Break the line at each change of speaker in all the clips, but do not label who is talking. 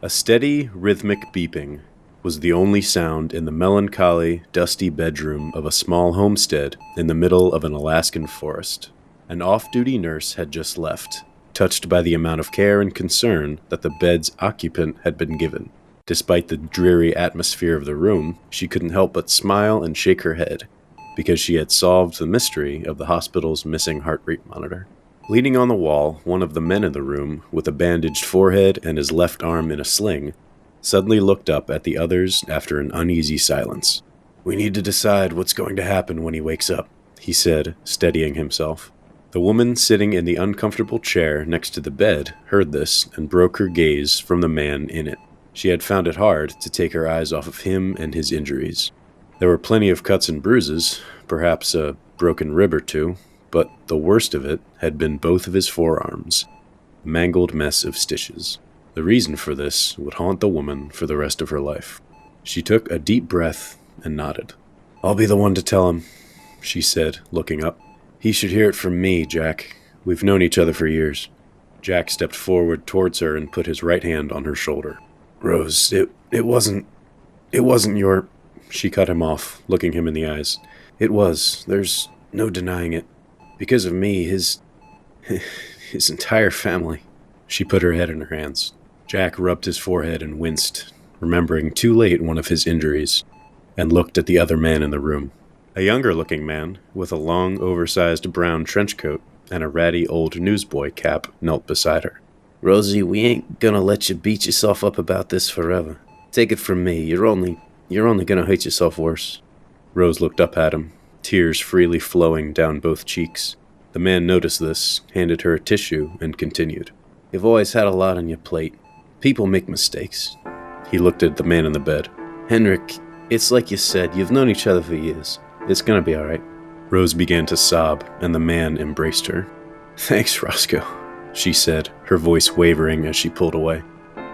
A steady, rhythmic beeping was the only sound in the melancholy, dusty bedroom of a small homestead in the middle of an Alaskan forest. An off-duty nurse had just left, touched by the amount of care and concern that the bed's occupant had been given. Despite the dreary atmosphere of the room, she couldn't help but smile and shake her head, because she had solved the mystery of the hospital's missing heart rate monitor. Leaning on the wall, one of the men in the room, with a bandaged forehead and his left arm in a sling, suddenly looked up at the others after an uneasy silence. "We need to decide what's going to happen when he wakes up," he said, steadying himself. The woman sitting in the uncomfortable chair next to the bed heard this and broke her gaze from the man in it. She had found it hard to take her eyes off of him and his injuries. There were plenty of cuts and bruises, perhaps a broken rib or two, but the worst of it had been both of his forearms, a mangled mess of stitches. The reason for this would haunt the woman for the rest of her life. She took a deep breath and nodded. "I'll be the one to tell him," she said, looking up. "He should hear it from me, Jack. We've known each other for years." Jack stepped forward towards her and put his right hand on her shoulder. "Rose, it wasn't your..." She cut him off, looking him in the eyes. "It was. There's no denying it. Because of me, his entire family." She put her head in her hands. Jack rubbed his forehead and winced, remembering too late one of his injuries, and looked at the other man in the room. A younger-looking man, with a long, oversized brown trench coat and a ratty old newsboy cap, knelt beside her. "Rosie, we ain't gonna let you beat yourself up about this forever. Take it from me, you're only gonna hurt yourself worse." Rose looked up at him, tears freely flowing down both cheeks. The man noticed this, handed her a tissue, and continued. "You've always had a lot on your plate. People make mistakes." He looked at the man in the bed. "Henrik, it's like you said, you've known each other for years. It's gonna be alright." Rose began to sob, and the man embraced her. "Thanks, Roscoe," she said, her voice wavering as she pulled away.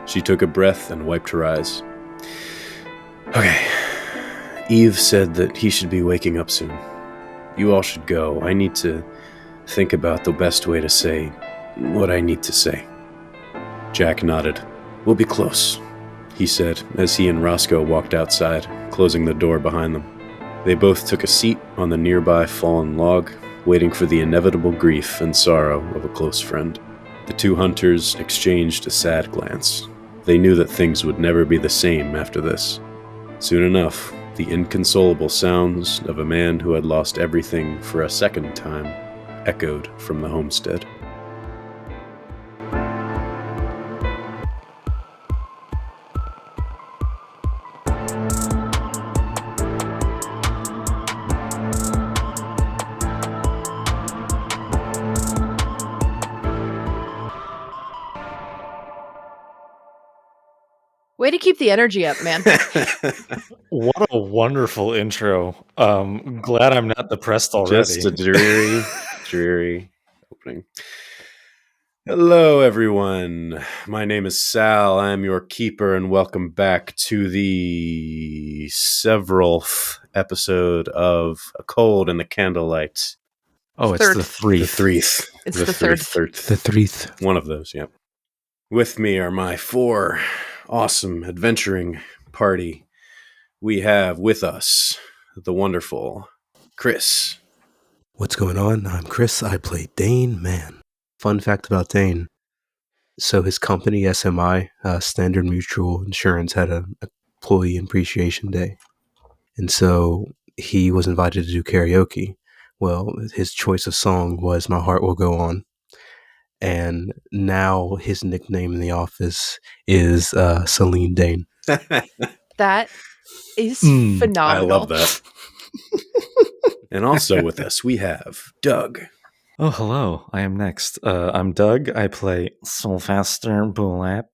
She took a breath and wiped her eyes. "Okay. Eve said that he should be waking up soon. You all should go. I need to think about the best way to say what I need to say." Jack nodded. "We'll be close," he said as he and Roscoe walked outside, closing the door behind them. They both took a seat on the nearby fallen log, waiting for the inevitable grief and sorrow of a close friend. The two hunters exchanged a sad glance. They knew that things would never be the same after this. Soon enough, the inconsolable sounds of a man who had lost everything for a second time echoed from the homestead.
Way to keep the energy up, man.
What a wonderful intro. Glad I'm not depressed already.
Just a dreary opening. Hello, everyone. My name is Sal. I am your keeper, and welcome back to the severalth episode of Cold the Candlelight.
Oh, it's the threeth.
It's the third.
The threeth.
One of those, yep. With me are my four awesome adventuring party. We have with us the wonderful Chris.
What's going on? I'm Chris. I play Dane Man. Fun fact about Dane. So his company, SMI, Standard Mutual Insurance, had an employee appreciation day. And so he was invited to do karaoke. Well, his choice of song was My Heart Will Go On. And now his nickname in the office is Celine Dane.
That is phenomenal.
I love that. And also with us, we have Doug.
Oh, hello. I am next. I'm Doug. I play Sylvester Bullet.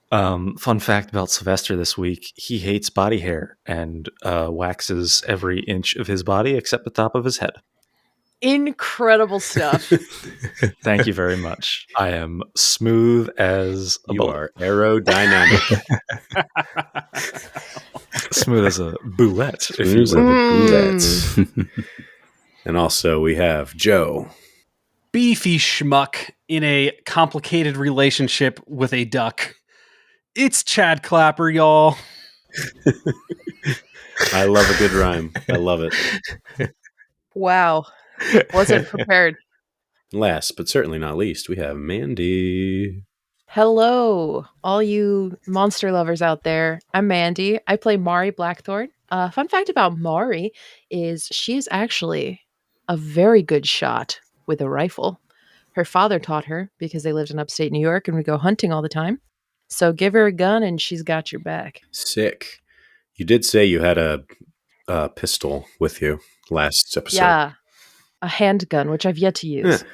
Fun fact about Sylvester this week. He hates body hair and waxes every inch of his body except the top of his head.
Incredible stuff.
Thank you very much. I am smooth as a
You are aerodynamic.
Smooth as a boulette.
Smooth as a boulette. And also we have Joe.
Beefy schmuck in a complicated relationship with a duck. It's Chad Clapper, y'all.
I love a good rhyme. I love it.
Wow. Wasn't prepared.
Last, but certainly not least, we have Mandy.
Hello, all you monster lovers out there. I'm Mandy. I play Mari Blackthorn. Fun fact about Mari is she is actually a very good shot with a rifle. Her father taught her because they lived in upstate New York and would go hunting all the time. So give her a gun and she's got your back.
Sick. You did say you had a pistol with you last episode.
Yeah, a handgun, which I've yet to use.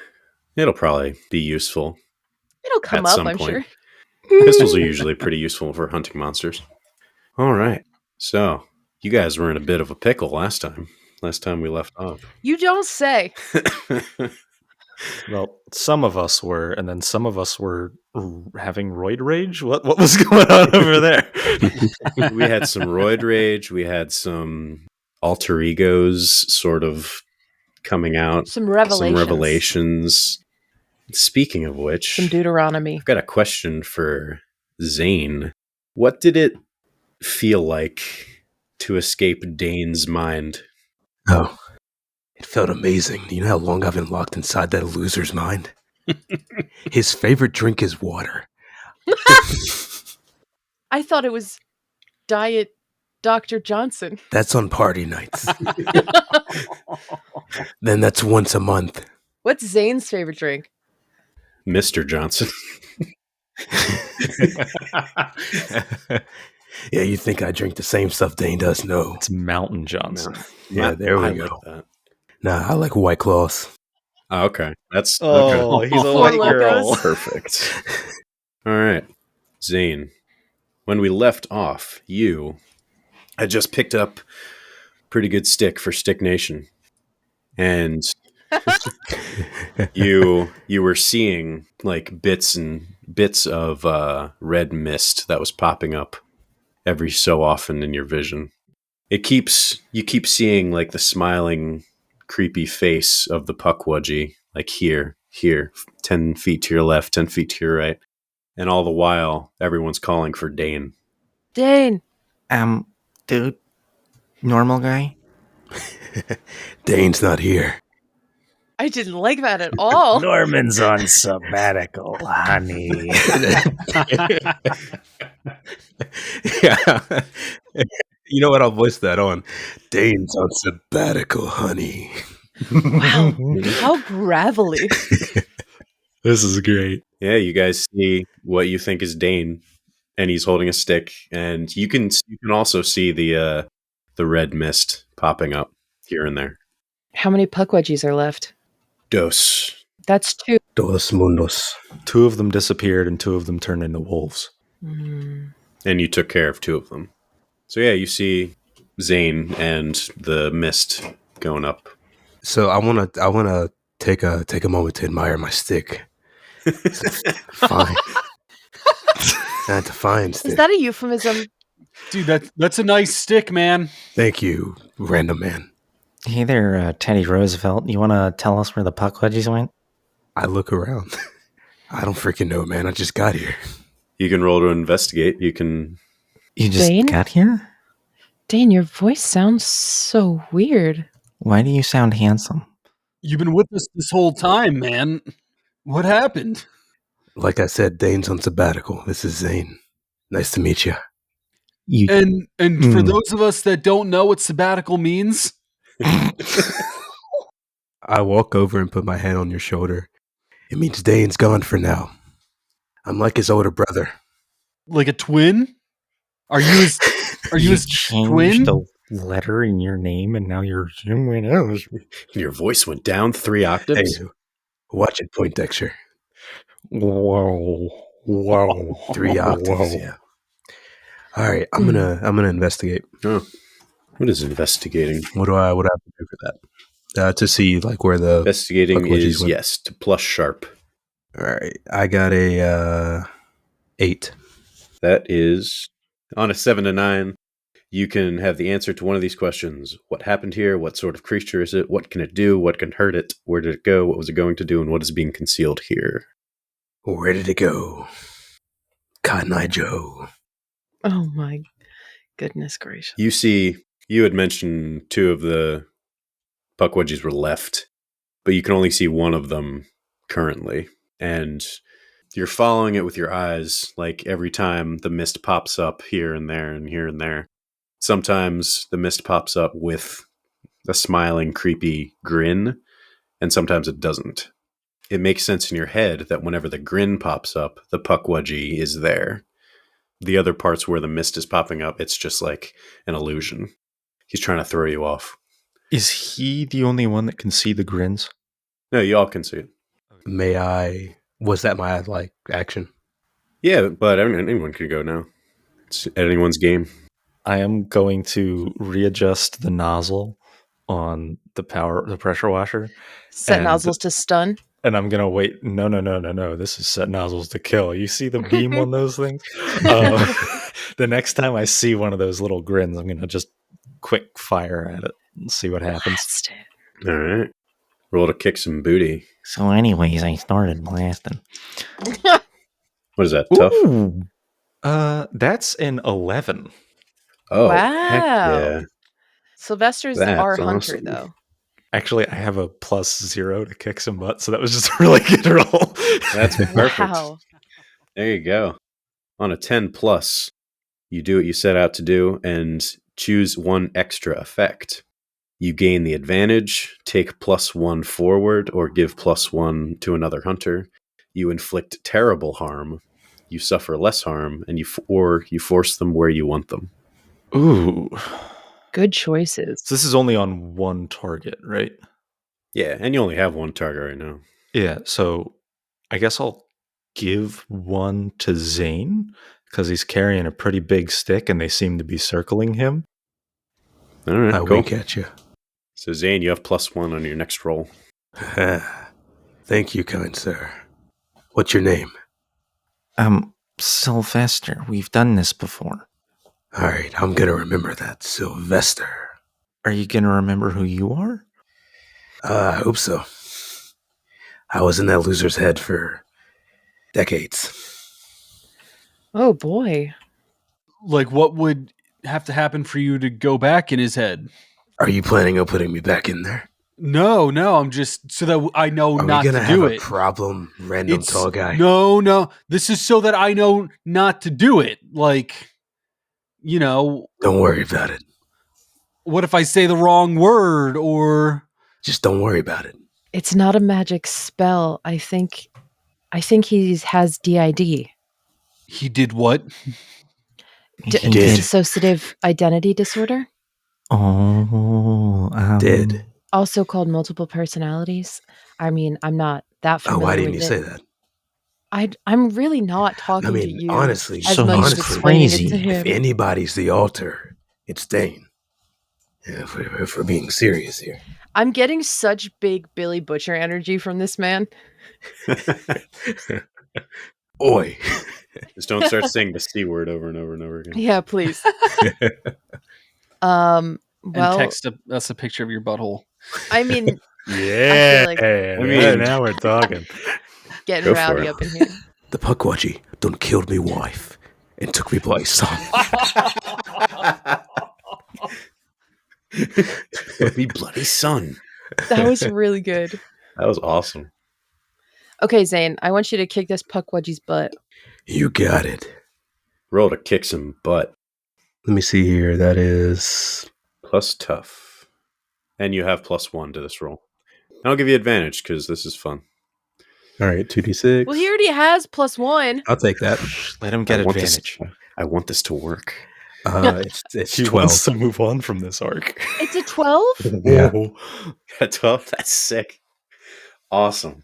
It'll probably be useful.
It'll come
at
up,
some
I'm
point.
sure.
Pistols are usually pretty useful for hunting monsters. All right. So, you guys were in a bit of a pickle last time we left off.
You don't say.
Well, some of us were, and then some of us were having roid rage. What was going on over there?
We had some roid rage. We had some alter egos sort of coming out.
Some revelations.
Speaking of which,
Some Deuteronomy.
I've got a question for Zane. What did it feel like to escape Dane's mind?
Oh, it felt amazing. You know how long I've been locked inside that loser's mind? His favorite drink is water.
I thought it was Diet Dr. Johnson.
That's on party nights. Then that's once a month.
What's Zane's favorite drink?
Mr. Johnson.
Yeah, you think I drink the same stuff Dane does? No.
It's Mountain Johnson.
Yeah, there we
I
go.
like that.
Nah, I like White Claws.
Oh, okay. That's
Oh,
okay.
he's a
Four
white
Locos.
girl.
Perfect. All right. Zane, when we left off, you had just picked up pretty good stick for Stick Nation. And you were seeing like bits of red mist that was popping up every so often in your vision. You keep seeing like the smiling, creepy face of the pukwudgie, like here, 10 feet to your left, 10 feet to your right. And all the while, everyone's calling for Dane.
Dane.
Dude, normal guy.
Dane's not here.
I didn't like that at all.
Norman's on sabbatical, honey.
Yeah. You know what? I'll voice that on. Dane's on sabbatical, honey.
Wow. How gravelly.
This is great.
Yeah, you guys see what you think is Dane, and he's holding a stick, and you can also see the red mist popping up here and there.
How many pukwudgies are left?
Dos.
That's 2.
Dos mundos.
2 of them disappeared and 2 of them turned into wolves.
And you took care of 2 of them. So yeah, you see Zane and the mist going up.
So I wanna take a moment to admire my stick. Fine. Not a fine stick.
Is that a euphemism?
Dude, that's a nice stick, man.
Thank you, random man.
Hey there, Teddy Roosevelt. You want to tell us where the pukwudgies went?
I look around. I don't freaking know, man. I just got here.
You can roll to investigate. You can.
You just
Dane?
got here?
Dane, your voice sounds so weird.
Why do you sound handsome?
You've been with us this whole time, man. What happened?
Like I said, Dane's on sabbatical. This is Zane. Nice to meet you.
And for those of us that don't know what sabbatical means,
I walk over and put my hand on your shoulder. It means Dane's gone for now. I'm like his older brother.
like a twin? Are you his
changed
twin?
the letter in your name and now you're someone else.
Your voice went down 3 octaves.
Hey, watch it, Poindexter.
Whoa.
3 octaves, yeah. All right, I'm gonna investigate.
Oh. What is investigating?
What do I have to do for that? To see like where the
Investigating
pukwudgies
is,
went.
yes, to plus sharp.
All right, I got a 8.
That is on a 7 to 9. You can have the answer to one of these questions. What happened here? What sort of creature is it? What can it do? What can hurt it? Where did it go? What was it going to do? And what is being concealed here?
Where did it go? Cotton Eye Joe.
Oh my goodness gracious.
You had mentioned 2 of the pukwudgies were left, but you can only see one of them currently. And you're following it with your eyes, like every time the mist pops up here and there and here and there. Sometimes the mist pops up with a smiling, creepy grin, and sometimes it doesn't. It makes sense in your head that whenever the grin pops up, the pukwudgie is there. The other parts where the mist is popping up, it's just like an illusion. He's trying to throw you off.
Is he the only one that can see the grins?
No, you all can see it.
May I? Was that my action?
Yeah, but anyone can go now. It's anyone's game.
I am going to readjust the nozzle on the pressure washer.
Set
And-
nozzles to stun.
And I'm going to wait. No. This is set nozzles to kill. You see the beam on those things? The next time I see one of those little grins, I'm going to just quick fire at it and see what happens.
Blast it.
All right. Roll to kick some booty.
So, anyways, I started blasting.
What is that, tough?
Ooh. That's an 11.
Oh,
Wow.
heck yeah.
Sylvester's
That's
our hunter,
awesome.
though.
Actually, I have a +0 to kick some butt, so that was just a really good roll.
That's perfect.
Wow.
There you go. On a 10 plus, you do what you set out to do and choose one extra effect. You gain the advantage, take +1 forward, or give +1 to another hunter. You inflict terrible harm. You suffer less harm, and you force them where you want them.
Ooh.
Good choices.
So this is only on one target, right?
Yeah, and you only have one target right now.
Yeah, so I guess I'll give one to Zane because he's carrying a pretty big stick and they seem to be circling him.
All right,
I
cool.
wink at you.
So Zane, you have +1 on your next roll.
Thank you, kind sir. What's your name?
Sylvester, we've done this before.
All right, I'm gonna remember that, Sylvester.
Are you gonna remember who you are?
I hope so. I was in that loser's head for decades.
Oh, boy.
Like, what would have to happen for you to go back in his head?
Are you planning on putting me back in there?
No, I'm just so that I know
Are
not
we
to
gonna have
do
a
it.
problem, random tall guy?
No. This is so that I know not to do it. Like,
Don't worry about it.
what if I say the wrong word or
Just don't worry about it.
It's not a magic spell. I think he has DID.
he did what?
He did.
Dissociative identity disorder,
Oh,
Did.
also called multiple personalities. I mean, I'm not that familiar
Why didn't
with
you
it.
say that?
I'm really not talking
I
to
mean,
you
honestly,
as
So
much
he's
as explaining it
crazy.
to him.
if anybody's the alter, it's Dane. Yeah, if we're being serious here.
I'm getting such big Billy Butcher energy from this man.
Oi.
Just don't start saying the C word over and over and over again.
Yeah, please.
And
Well,
text us a picture of your butthole.
I mean,
Yeah.
like-
Now we're talking.
getting
Go for
rowdy
it.
up in here.
The pukwudgie done killed me wife and took me place.
Me bloody son.
That was really good.
That was awesome.
Okay, Zane, I want you to kick this pukwudgie's butt.
You got it.
Roll to kick some butt.
Let me see here. That is
Plus tough. And you have +1 to this roll. And I'll give you advantage because this is fun.
all right. 2d6.
Well, he already has +1.
I'll take that.
Let him get
I want
advantage.
I want this to work.
It's
He
12.
wants to move on from this arc.
It's a 12?
Yeah.
At 12? That's sick. Awesome.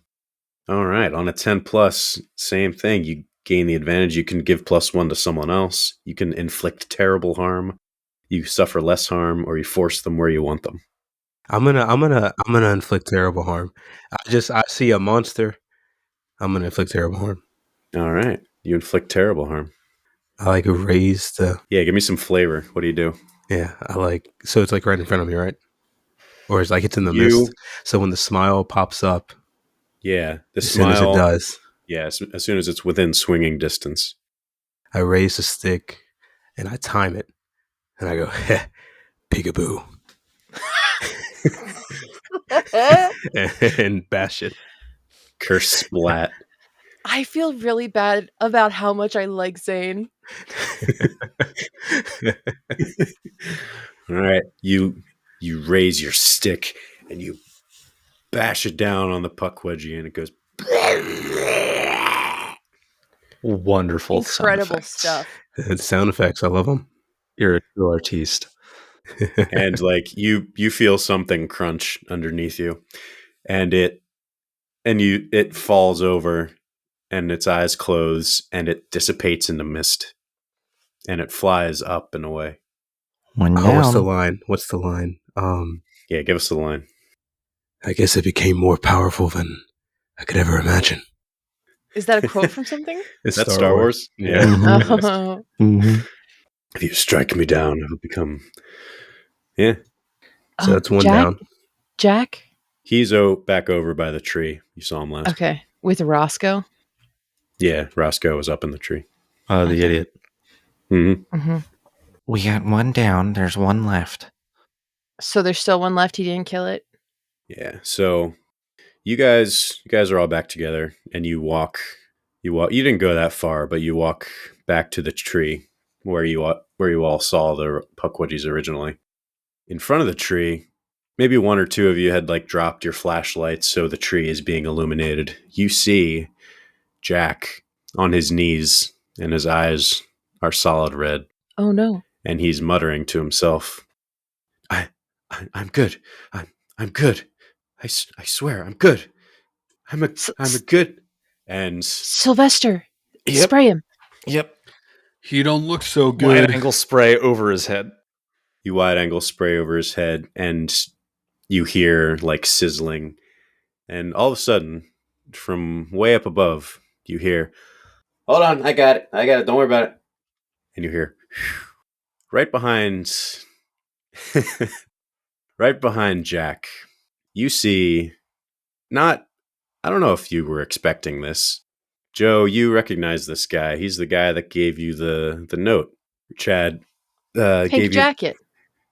All right. On a 10 plus, same thing. You gain the advantage. You can give +1 to someone else. You can inflict terrible harm. You suffer less harm, or you force them where you want them.
I'm gonna inflict terrible harm. I see a monster. I'm gonna inflict terrible harm.
All right. You inflict terrible harm.
I like raise the
Yeah, give me some flavor. What do you do?
so it's like right in front of me, right? Or it's like it's in the
You-
mist. So when the smile pops up,
Yeah, the
as soon as
smile.
it does,
Yeah, as soon as it's within swinging distance.
I raise the stick and I time it. And I go, peekaboo. And bash it.
Curse splat.
I feel really bad about how much I like Zane.
All right, you raise your stick and you bash it down on the pukwudgie, and it goes.
Wonderful.
Incredible stuff.
Sound effects, I love them.
You're a true artiste.
And like you feel something crunch underneath you, and it falls over, and its eyes close, and it dissipates in the mist, and it flies up and away.
One
Oh, what's the
down.
line? What's the line?
Yeah, give us the line.
I guess it became more powerful than I could ever imagine.
Is that a quote from something?
Is that Star Wars?
Yeah.
Oh.
Mhm.
If you strike me down, I will become. Yeah.
So that's one
Jack?
down.
Jack?
He's back over by the tree. You saw him last.
Okay. With Roscoe?
Yeah, Roscoe was up in the tree.
The idiot.
Mm-hmm.
Mm-hmm.
We got one down. There's one left.
So there's still one left. He didn't kill it?
Yeah. So you guys are all back together, and you walk. You didn't go that far, but you walk back to the tree where you all saw the pukwudgies originally. In front of the tree, maybe one or two of you had like dropped your flashlights, so the tree is being illuminated. You see Jack on his knees, and his eyes are solid red,
Oh, no.
and he's muttering to himself, I'm good. I'm good. I swear, I'm good. I'm a good. And
Sylvester,
Yep.
spray him.
Yep.
You don't look so
Wide
good.
angle spray over his head.
you wide angle spray over his head, and you hear like sizzling, and all of a sudden, from way up above, you hear, "Hold on, I got it. Don't worry about it." And you hear, right behind, right behind Jack, you see, I don't know if you were expecting this. Joe, you recognize this guy. He's the guy that gave you the note. Chad
Pink
gave you,
jacket.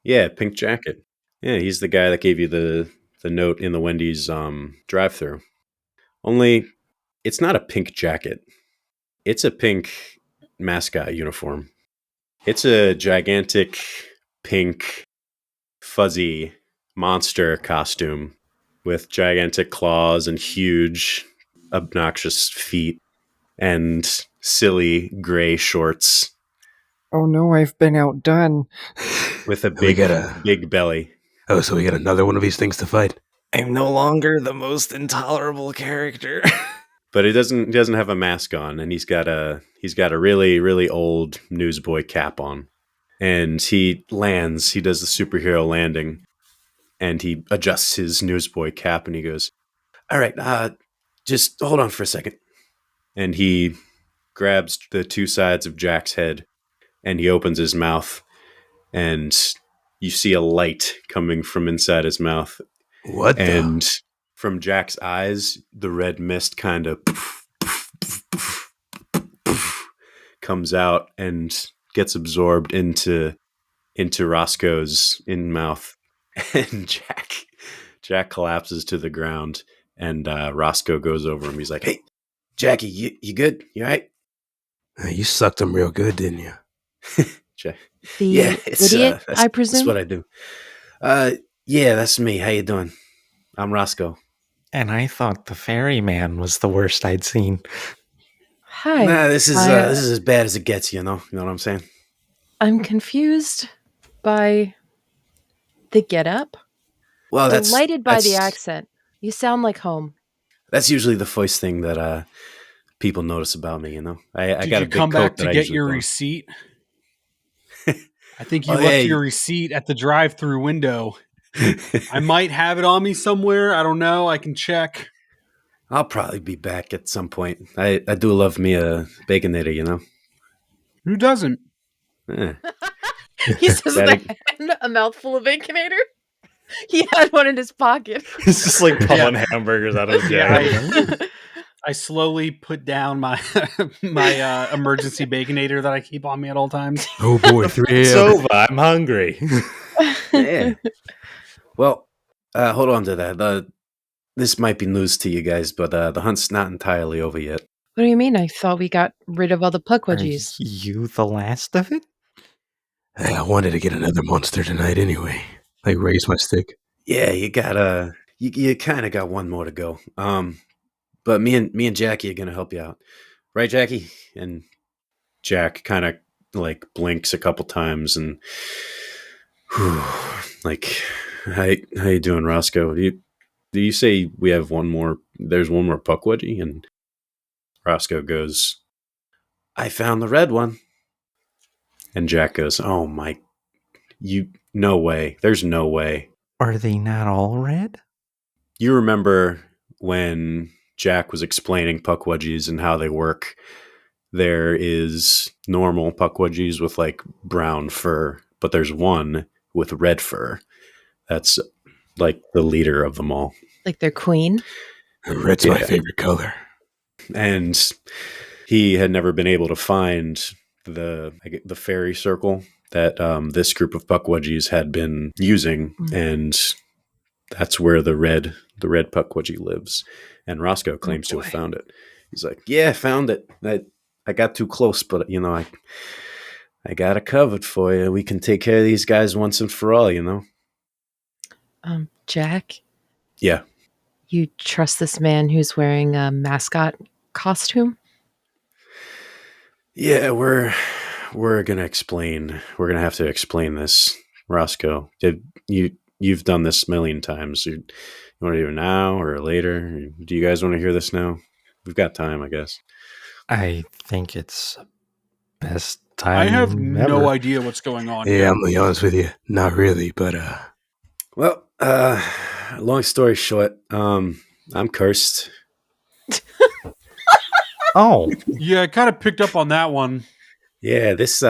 yeah, pink jacket. Yeah, he's the guy that gave you the note in the Wendy's drive-thru. Only, it's not a pink jacket. It's a pink mascot uniform. It's a gigantic pink fuzzy monster costume with gigantic claws and huge obnoxious feet and silly gray shorts
Oh no, I've been outdone.
with a
We
big belly.
Oh, so we got another one of these things to fight.
I'm no longer the most intolerable character.
But he doesn't have a mask on, and he's got a really, really old newsboy cap on. And he lands, he does the superhero landing, and he adjusts his newsboy cap, and he goes, "All right, just hold on for a second." And he grabs the two sides of Jack's head, and he opens his mouth, and you see a light coming from inside his mouth.
What
And from Jack's eyes, the red mist kind of comes out and gets absorbed into Roscoe's in-mouth. And Jack collapses to the ground, and Roscoe goes over him. He's like, "Hey, Jackie, you good? You all right?"
You sucked them real good, didn't you?
Jack,
The
yeah, it's
idiot, I
that's
presume?
what I do. Yeah, that's me. How you doing? I'm Roscoe.
And I thought the ferryman was the worst I'd seen.
Hi.
Nah, this is
I,
as bad as it gets. You know what I'm saying?
I'm confused by the getup.
Well, that's
Delighted by the
that's-
accent. You sound like home.
That's usually the first thing that people notice about me. You know, I
Did
got
you
a big
come
coat
back
that
to
I
get
usually
your
put on.
receipt? I think you
Oh,
left
yeah.
your receipt at the drive-through window. I might have it on me somewhere. I don't know. I can check.
I'll probably be back at some point. I do love me a baconator. You know.
Who doesn't?
Eh.
He says
That
that and a mouthful of Baconator. He had one in his pocket.
He's just like pulling hamburgers out of his
Yeah,
jacket.
I slowly put down my my emergency baconator that I keep on me at all times.
Oh boy, 3
It's
a.m.
over. I'm hungry.
Yeah. Well, hold on to that. This might be news to you guys, but the hunt's not entirely over yet.
What do you mean? I thought we got rid of all the
Are
pukwudgies.
you the last of it?
Hey, I wanted to get another monster tonight anyway. I raised my stick.
Yeah, you gotta. You kind of got one more to go. But me and Jackie are gonna help you out, right, Jackie? And Jack kind of like blinks a couple times and like, how you doing, Roscoe? Do you say we have one more? There's one more pukwudgie, and Roscoe goes, I found the red one. And Jack goes, oh my, no way. There's no way.
Are they not all red?
You remember when Jack was explaining pukwudgies and how they work? There is normal pukwudgies with like brown fur, but there's one with red fur. That's like the leader of them all.
Like their queen?
Red's my favorite color.
And he had never been able to find the fairy circle that this group of pukwudgies had been using, and that's where the red pukwudgie lives. And Roscoe claims to have found it. He's like, yeah, I found it. I got too close, but I got it covered for you. We can take care of these guys once and for all,
Jack?
Yeah.
You trust this man who's wearing a mascot costume?
Yeah, we're gonna explain. We're gonna have to explain this, Roscoe. You've done this a million times. You want to do it now or later? Do you guys want to hear this now? We've got time, I guess.
I think it's best time.
I have no
ever.
idea what's going on.
Yeah, I'm gonna be honest with you. Not really, but
Well, long story short, I'm cursed.
Oh,
Yeah, I kind of picked up on that one.
Yeah, this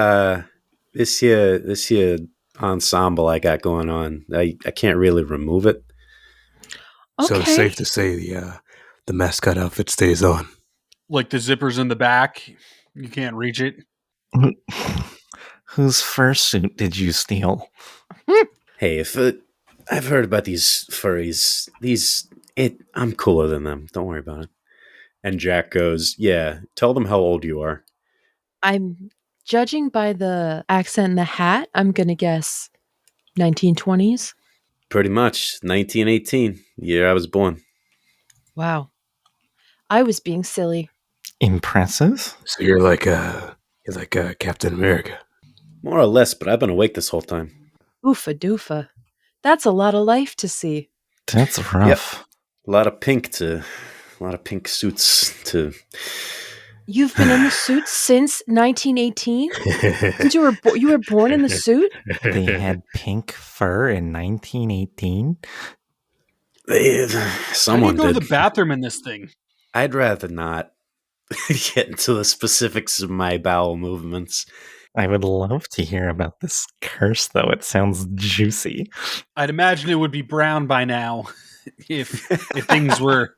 here ensemble I got going on, I can't really remove it.
so it's safe to say the mascot outfit stays on.
Like the zippers in the back, you can't reach it.
whose fursuit did you steal?
Hey, I've heard about these furries. I'm cooler than them. Don't worry about it. And Jack goes, yeah, tell them how old you are.
I'm judging by the accent in the hat, I'm going to guess 1920s.
Pretty much 1918, year I was born.
Wow. I was being silly.
Impressive.
So you're like Captain America.
More or less, but I've been awake this whole time.
Oofa doofa. That's a lot of life to see.
That's rough.
A lot of pink suits to.
You've been in the suit since 1918? Since you were born in the suit?
They had pink fur in 1918.
Someone
I go to
did.
the bathroom in this thing.
I'd rather not get into the specifics of my bowel movements.
I would love to hear about this curse, though. It sounds juicy.
I'd imagine it would be brown by now if things were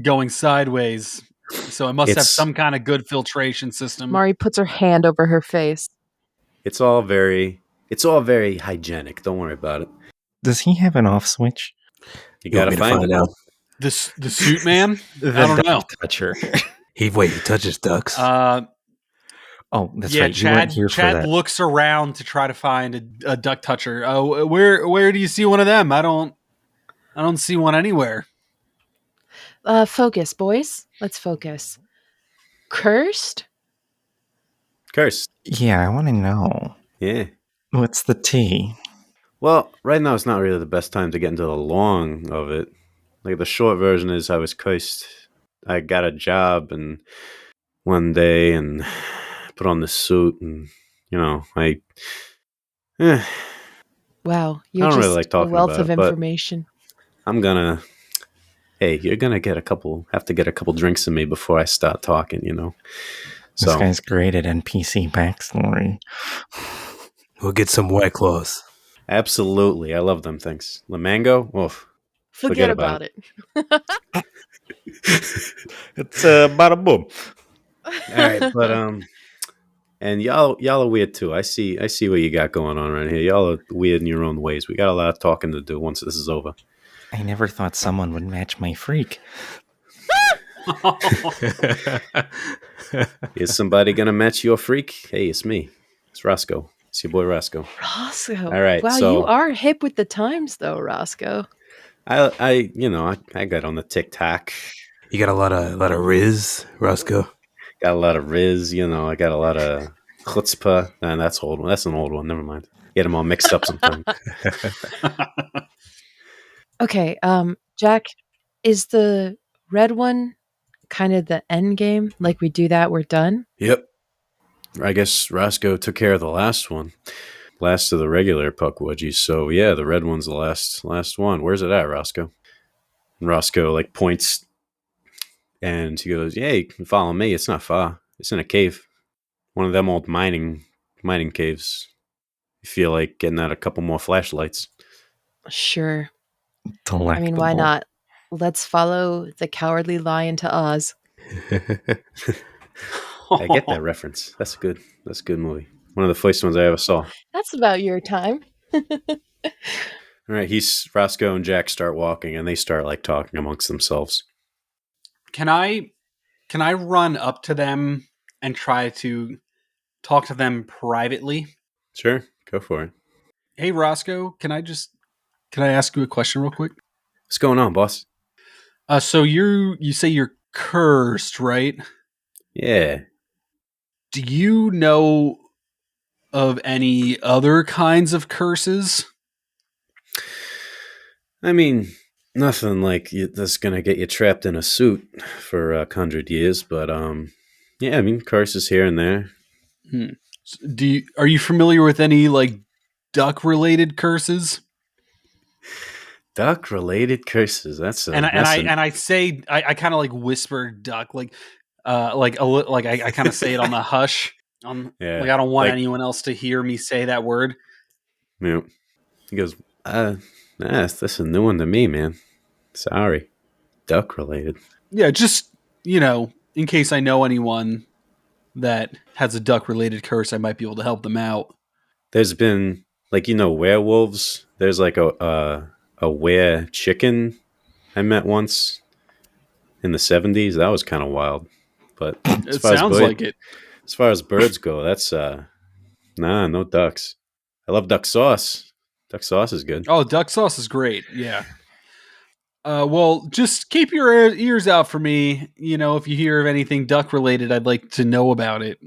going sideways. So it must have some kind of good filtration system.
Mari puts her hand over her face.
It's all very hygienic. Don't worry about it.
Does he have an off switch?
You gotta find out.
The suit man? I don't know.
Toucher.
He touches ducks.
Oh, that's
yeah,
right. You weren't here for
Chad
that.
looks around to try to find a duck toucher. Oh, where do you see one of them? I don't see one anywhere.
Focus, boys. Let's focus. Cursed?
Cursed.
Yeah, I want to know.
Yeah.
What's the tea?
Well, right now it's not really the best time to get into the long of it. Like the short version is I was cursed. I got a job and one day and put on this suit and
Wow, you're
I don't
just
really like talking
a wealth
about
of
it, but
information.
you're gonna have to get a couple drinks in me before I start talking,
This
So
guy's great at NPC backstory.
We'll get some White Claws.
absolutely, I love them things. The mango, oof.
Forget about it.
It's bada boom.
All right, but and y'all are weird too. I see what you got going on right here. Y'all are weird in your own ways. We got a lot of talking to do once this is over.
I never thought someone would match my freak.
Is somebody gonna match your freak? Hey, it's me. It's Roscoe. It's your boy Roscoe.
Roscoe.
All right,
Wow,
so
you are hip with the times, though, Roscoe.
I got on the TikTok.
You got a lot of Riz, Roscoe.
Got a lot of Riz. I got a lot of chutzpah. And that's old one. That's an old one. Never mind. Get them all mixed up sometimes.
Okay, Jack, is the red one kind of the end game? Like we do that, we're done?
Yep. I guess Roscoe took care of the last one. Last of the regular pukwudgies. So yeah, the red one's the last one. Where's it at, Roscoe? And Roscoe points and he goes, "Yeah, you can follow me. It's not far. It's in a cave. One of them old mining caves. You feel like getting out a couple more flashlights."
Sure.
Delectable.
I mean, why not? Let's follow the Cowardly Lion to Oz.
I get that reference. That's a good movie. One of the first ones I ever saw.
That's about your time.
All right, Roscoe and Jack start walking, and they start talking amongst themselves.
Can I run up to them and try to talk to them privately?
Sure, go for it.
Hey, Roscoe, can I ask you a question real quick?
What's going on, boss?
So you say you're cursed, right?
Yeah.
Do you know of any other kinds of curses?
I mean, nothing that's gonna get you trapped in a suit for 100 years, but yeah, I mean, curses here and there.
Are you familiar with any duck-related curses?
Duck-related curses. That's
I kind of whisper duck, I kind of say it on the hush.
Yeah,
I don't want anyone else to hear me say that word.
Yeah. He goes, that's a new one to me, man. Sorry. Duck-related.
Yeah, just, in case I know anyone that has a duck-related curse, I might be able to help them out.
There's been, werewolves. There's a were chicken I met once in the 70s. That was kind of wild. But
it sounds like it.
As far as birds go, that's no ducks. I love duck sauce. Duck sauce is good.
Oh, duck sauce is great. Yeah. Well, just keep your ears out for me. If you hear of anything duck related, I'd like to know about it.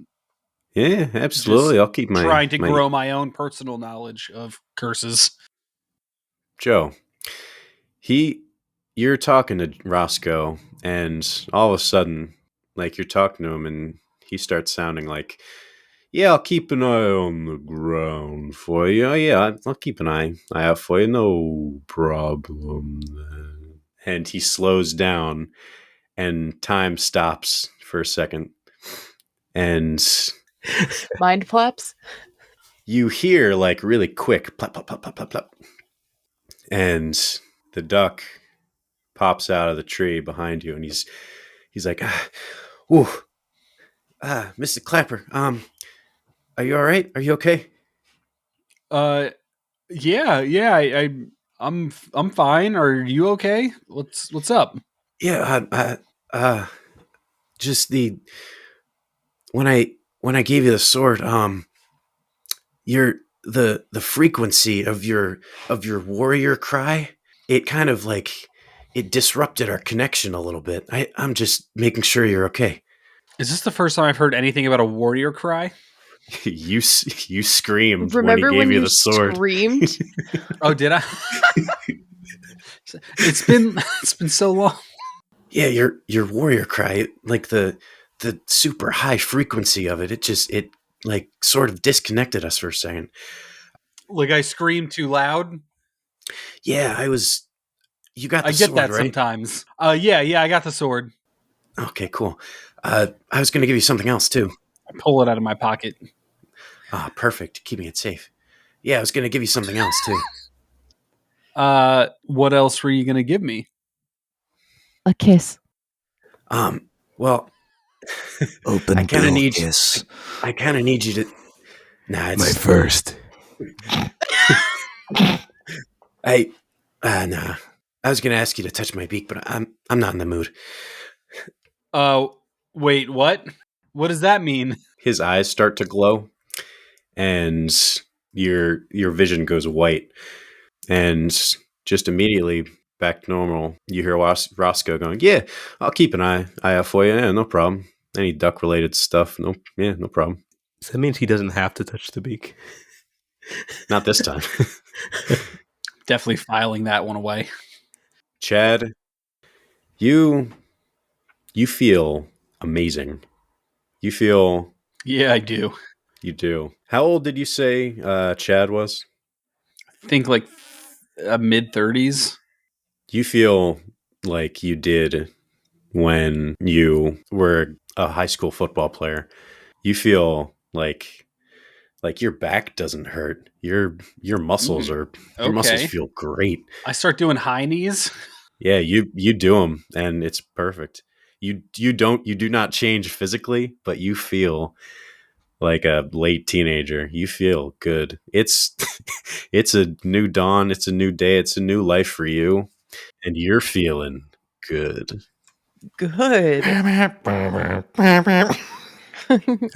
Yeah, absolutely.
Just
I'll keep
trying to grow my own personal knowledge of curses.
Joe, you're talking to Roscoe, and all of a sudden, you're talking to him, and he starts sounding like, "Yeah, I'll keep an eye on the ground for you. Oh, yeah, I'll keep an eye out for you. No problem." And he slows down, and time stops for a second, and
mind flaps.
You hear really quick plop, plop, plop, plop, plop, plop. And the duck pops out of the tree behind you, and he's like, Mr. Clapper, are you all right? Are you okay?
Yeah, I'm fine. Are you okay? What's up?
Yeah, just when I gave you the sword, the frequency of your warrior cry, it kind of it disrupted our connection a little bit. I'm just making sure you're okay.
Is this the first time I've heard anything about a warrior cry?
You screamed.
Remember
when he gave
when
you the sword?
Screamed?
Oh, did I? It's been so long.
Yeah, your warrior cry, the super high frequency of it. It sort of disconnected us for a second.
I screamed too loud.
Yeah, you got the
I get
sword,
that
right?
sometimes. Yeah, I got the sword.
Okay, cool. I was going to give you something else too.
I pull it out of my pocket.
Ah, perfect. Keeping it safe. Yeah, I was going to give you something else too.
What else were you going to give me?
A kiss.
Well,
Open
I kind of
bill
need
kiss.
I kind of need you to. Nah,
My
it's
first.
nah. I was gonna ask you to touch my beak, but I'm not in the mood.
Wait, what? What does that mean?
His eyes start to glow, and your vision goes white, and just immediately back to normal. You hear Roscoe going, "Yeah, I'll keep an eye out for you. Yeah, no problem. Any duck related stuff? No problem.
So that means he doesn't have to touch the beak.
Not this time."
Definitely filing that one away.
Chad, you feel amazing. You feel
Yeah, I do.
You do. How old did you say Chad was?
I think like mid 30s.
You feel like you did when you were a high school football player. You feel like your back doesn't hurt. Your muscles are your muscles
Okay.
feel great.
I start doing high knees.
Yeah, you do them, and it's perfect. You do not change physically, but you feel like a late teenager. You feel good. It's it's a new dawn. It's a new day. It's a new life for you, and you're feeling good.
Good.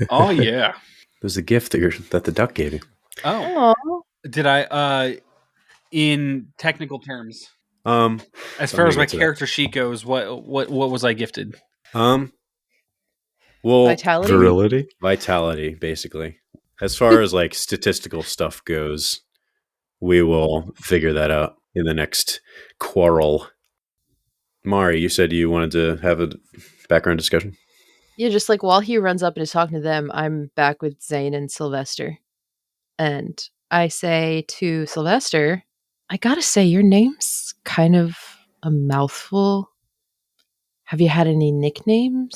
Oh yeah.
It was a gift that the duck gave you.
Oh,
Aw.
did I? In technical terms,
Um,
as
I'm
far
gonna
as my
get to that.
character sheet goes, what was I gifted?
Well,
Vitality?
Virility.
vitality, basically. As far as like statistical stuff goes, we will figure that out in the next quarrel. Mari, you said you wanted to have a background discussion.
Yeah, just like while he runs up and is talking to them, I'm back with Zane and Sylvester. And I say to Sylvester, I gotta say, your name's kind of a mouthful. Have you had any nicknames?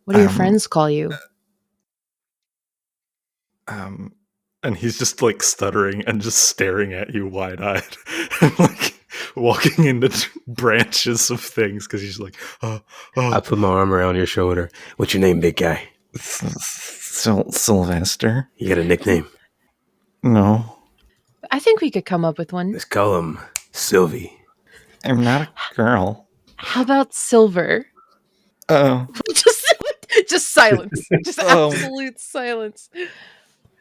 What do your friends call you?
And he's just like stuttering and just staring at you wide-eyed and like walking into branches of things because he's like,
I put my arm around your shoulder. What's your name, big guy?
Sylvester?
You got a nickname?
No,
I think we could come up with one.
Let's call him Sylvie.
I'm not a girl.
How about Silver?
Oh,
just silence. Just
Oh.
absolute silence.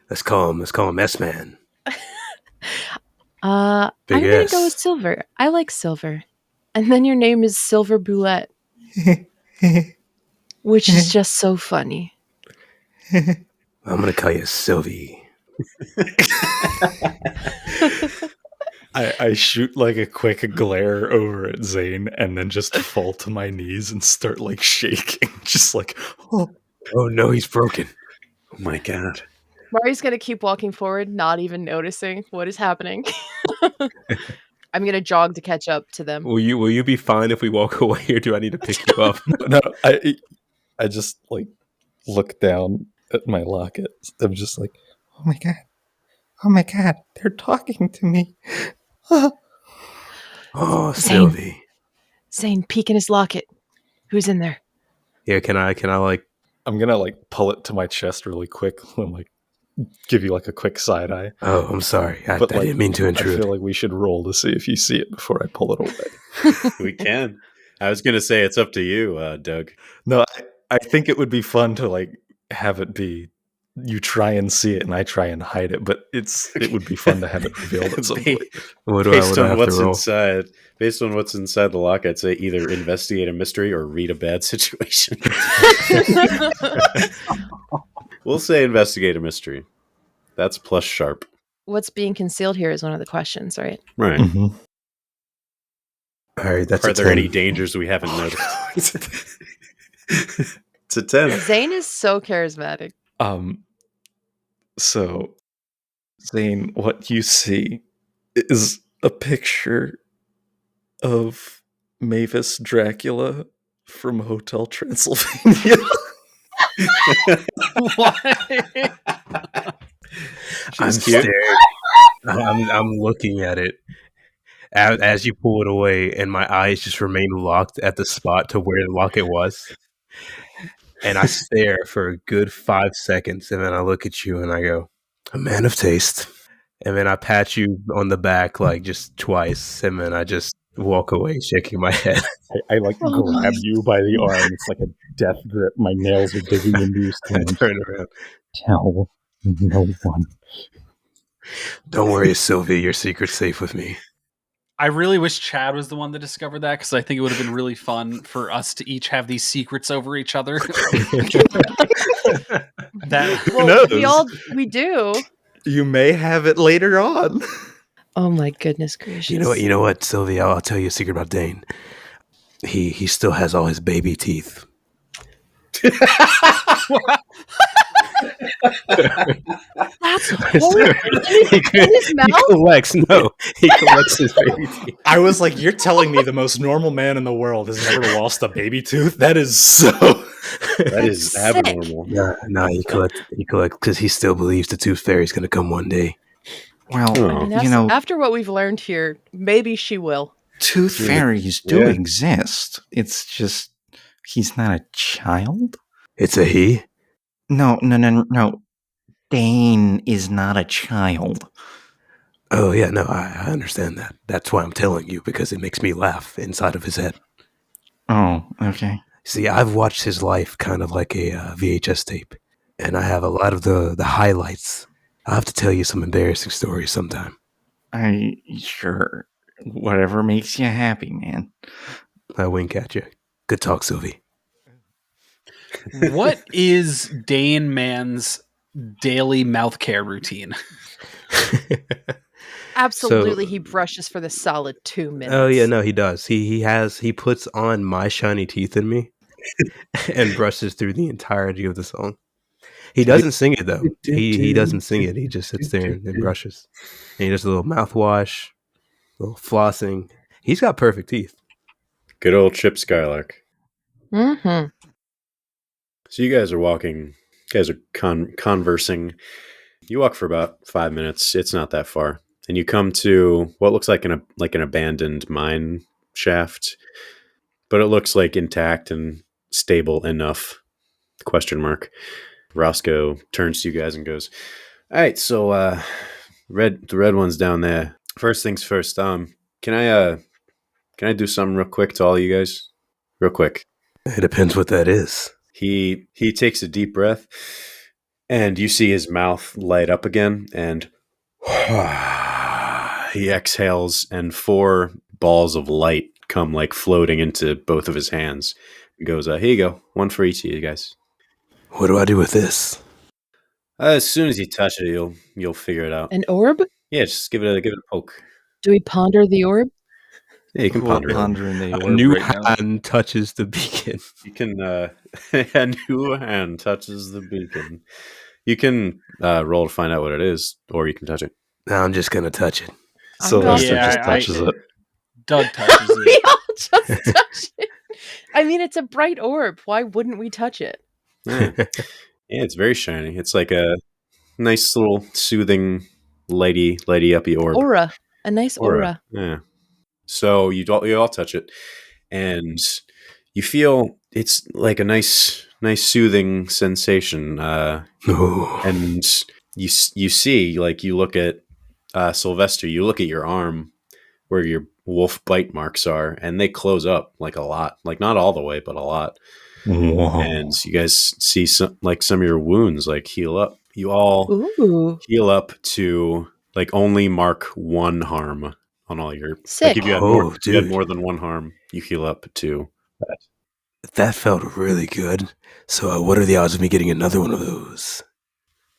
Let's call him S-Man.
I'm
Big
gonna
S.
go with Silver. I like Silver. And then your name is Silver Boulette, which is just so funny.
I'm gonna call you Sylvie.
I shoot like a quick glare over at Zane and then just fall to my knees and start like shaking, just like,
Oh no, he's broken.
Oh my god.
Mari's gonna keep walking forward, not even noticing what is happening. I'm gonna jog to catch up to them.
Will you be fine if we walk away, or do I need to pick you up?
no, I just like look down at my locket. I'm just like,
oh my god, they're talking to me.
Oh,
Zane.
Sylvie.
Zane, peek in his locket. Who's in there?
Yeah, can I like?
I'm gonna like pull it to my chest really quick and like give you like a quick side eye.
Oh, I'm sorry. I
But, like,
didn't mean to
I
intrude.
feel like we should roll to see if you see it before I pull it away.
We can. I was gonna say it's up to you, Doug.
No, I think it would be fun to like have it be you try and see it and I try and hide it, but it would be fun to have it revealed at some point.
What do
Based
I
on
have
what's
to roll?
inside, based on what's inside the lock, I'd say either investigate a mystery or read a bad situation. We'll say investigate a mystery. That's plus sharp.
What's being concealed here is one of the questions, right?
Right.
Mhm.
All right, that's
Are
a
there
10.
any dangers we haven't noticed? It's a 10.
Zane is so charismatic.
So Zane, what you see is a picture of Mavis Dracula from Hotel Transylvania.
I'm
She's cute.
staring. I'm looking at it, as you pull it away, and my eyes just remain locked at the spot to where the locket was. And I stare for a good 5 seconds, and then I look at you and I go, "A man of taste." And then I pat you on the back like just twice, and then I just walk away shaking my head.
I like grab you by the arm. It's like a death grip. My nails are digging into your
I
skin.
turn around.
Tell no one.
Don't worry, Sylvie, your secret's safe with me.
I really wish Chad was the one that discovered that, because I think it would have been really fun for us to each have these secrets over each other.
We do.
You may have it later on.
Oh my goodness gracious!
You know what, Sylvie? I'll tell you a secret about Dane. He still has all his baby teeth.
That's horrible. In his mouth?
He collects his baby teeth.
I was like, you're telling me the most normal man in the world has never lost a baby tooth? That is so...
That is abnormal.
No, he collects because he still believes the tooth fairy's going to come one day.
Well,
after what we've learned here, maybe she will.
Tooth fairies do exist. It's just he's not a child.
It's a he?
No. Dane is not a child.
Oh, yeah, no, I understand that. That's why I'm telling you, because it makes me laugh inside of his head.
Oh, okay.
See, I've watched his life kind of like a VHS tape, and I have a lot of the highlights. I'll have to tell you some embarrassing stories sometime.
Sure. Whatever makes you happy, man.
I wink at you. Good talk, Sylvie.
What is Dane Man's daily mouth care routine?
Absolutely, he brushes for the solid 2 minutes.
Oh yeah, no, he does. He puts on My Shiny Teeth in Me and brushes through the entirety of the song. He doesn't sing it though. He doesn't sing it. He just sits there and brushes. And he does a little mouthwash, a little flossing. He's got perfect teeth.
Good old Chip Skylark.
Mm-hmm.
So you guys are walking. You guys are conversing. You walk for about 5 minutes. It's not that far, and you come to what looks like an abandoned mine shaft, but it looks like intact and stable enough. ? Roscoe turns to you guys and goes, "All right, so the red one's down there. First things first. Can I do something real quick to all you guys? Real quick."
It depends what that is.
He takes a deep breath, and you see his mouth light up again, and he exhales, and 4 balls of light come like floating into both of his hands. He goes, "Here you go, one for each of you guys."
What do I do with this?
As soon as you touch it, you'll figure it out.
An orb?
Yeah, just give it a poke.
Do we ponder the orb?
Yeah, you can ponder it.
Pondering the
A
orb
new
right now.
hand touches the beacon.
You can a new hand touches the beacon. You can roll to find out what it is, or you can touch it.
No, I'm just gonna touch it.
Sylvester
Yeah,
just touches it.
Doug touches
We
it.
all just touch it. I mean, it's a bright orb. Why wouldn't we touch it?
Yeah. Yeah, it's very shiny. It's like a nice little soothing, lighty uppy orb.
Aura. A nice aura.
Yeah. So you all touch it, and you feel it's like a nice soothing sensation. And you see, like, you look at Sylvester. You look at your arm where your wolf bite marks are, and they close up like a lot, like not all the way, but a lot.
Whoa.
And you guys see some of your wounds like heal up. You all heal up to like only mark 1 harm on all your.
Sick.
Like if you had more than 1 harm, you heal up to that.
That felt really good. So what are the odds of me getting another one of those?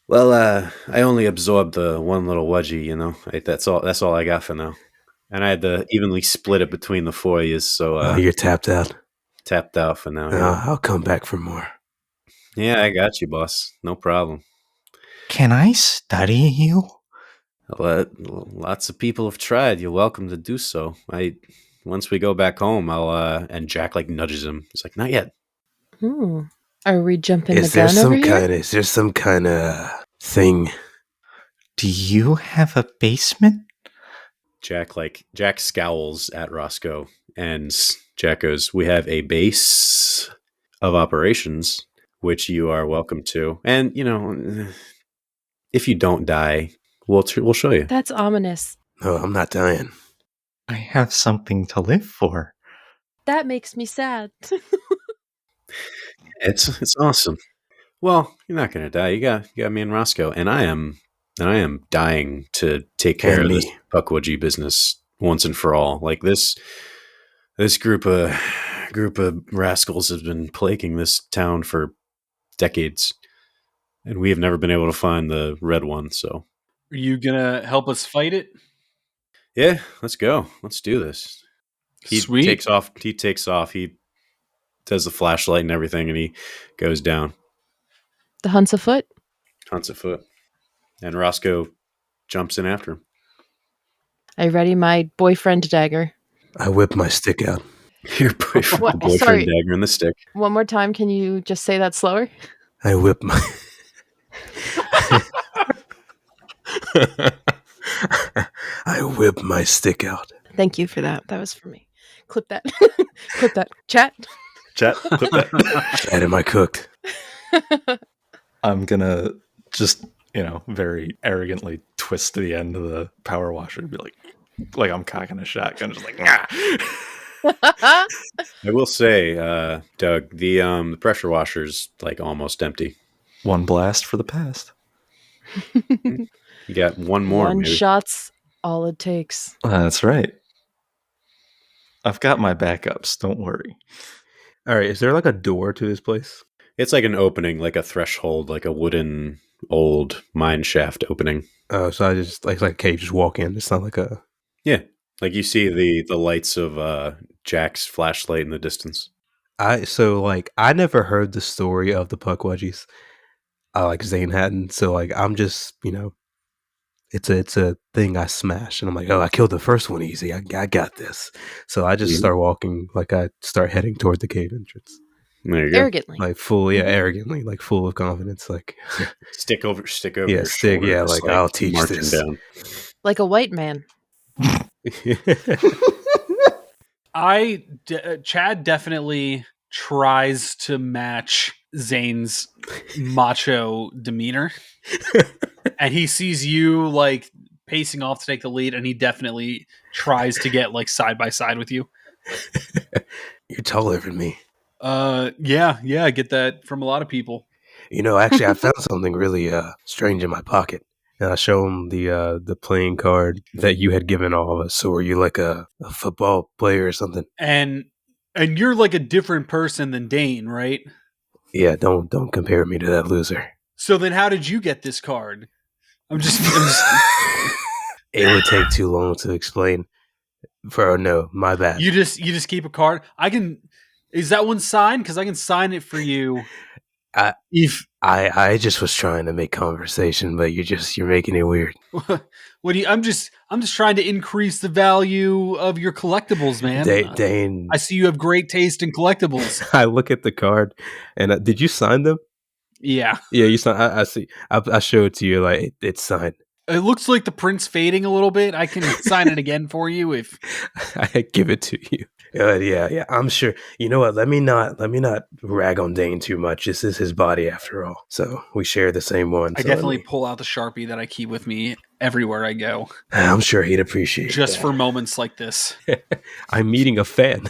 Well, I only absorbed the 1 little wedgie. You know, that's all I got for now. And I had to evenly split it between the 4 of you. So
You're tapped out.
Tapped out for now. Yeah.
I'll come back for more.
Yeah, I got you, boss. No problem.
Can I study you?
Lots of people have tried. You're welcome to do so. Once we go back home, I'll and Jack like nudges him. He's like, "Not yet."
Are we jumping
Is
the gun over here?
Is there some kind of thing?
Do you have a basement?
Jack scowls at Roscoe, and Jack goes, "We have a base of operations, which you are welcome to. And, if you don't die, we'll show you."
That's ominous.
No, I'm not dying.
I have something to live for.
That makes me sad.
It's awesome. Well, you're not going to die. You got me and Roscoe, and I am dying to take care of this pukwudgie business once and for all. Like this group of rascals has been plaguing this town for decades, and we have never been able to find the red one. So,
Are you gonna help us fight it?
yeah, let's go. Let's do this. He
Sweet.
takes off. He does the flashlight and everything, and he goes down.
The hunt's afoot.
Hunts afoot, and Roscoe jumps in after him.
I ready my boyfriend dagger.
I whip my stick out.
Your boyfriend
Sorry.
dagger in the stick.
One more time, can you just say that slower?
I whip my... I whip my stick out.
Thank you for that. That was for me. Clip that. Clip that. Chat.
Clip that.
Chat, am I cooked?
I'm gonna just, very arrogantly twist to the end of the power washer and be like I'm cocking a shotgun, just like, nah.
I will say, Doug, the pressure washer's like almost empty.
One blast for the past.
You got one more.
One
maybe.
shot's all it takes.
That's right. I've got my backups. Don't worry.
All right, is there like a door to this place?
It's like an opening, like a threshold, like a wooden old mine shaft opening.
Oh, so I just like okay, just walk in. It's not like a...
Yeah, like you see the lights of Jack's flashlight in the distance.
I never heard the story of the pukwudgies. Like Zane hadn't, so like I'm just it's a thing I smash, and I'm like, oh, I killed the first one easy. I got this. So I just start walking, like I start heading toward the cave entrance.
There you go.
Arrogantly.
Like full, arrogantly, like full of confidence, like
Stick over
yeah,
your
stick,
shoulder,
yeah,
just,
like I'll teach
marching
this.
down.
Like a white man.
Chad definitely tries to match Zane's macho demeanor, and he sees you like pacing off to take the lead, and he definitely tries to get like side by side with you.
You're taller than me.
Yeah, I get that from a lot of people.
Actually, I found something really strange in my pocket, and I show him the playing card that you had given all of us. So, were you like a football player or something?
And you're like a different person than Dane, right?
Yeah, don't compare me to that loser.
So then, how did you get this card? I'm just
It would take too long to explain. No, my bad.
You just keep a card. Is that one signed? Because I can sign it for you.
I just was trying to make conversation, but you're making it weird.
I'm just trying to increase the value of your collectibles, man.
Dane,
I see you have great taste in collectibles.
I look at the card, and did you sign them?
Yeah,
you signed. I see. I show it to you. Like it's signed.
it looks like the print's fading a little bit. I can sign it again for you if
I give it to you. Yeah. I'm sure. You know what? Let me not rag on Dane too much. This is his body after all. So we share the same one.
I definitely pull out the Sharpie that I keep with me everywhere I go.
I'm sure he'd appreciate
just
that.
for moments like this.
I'm meeting a fan.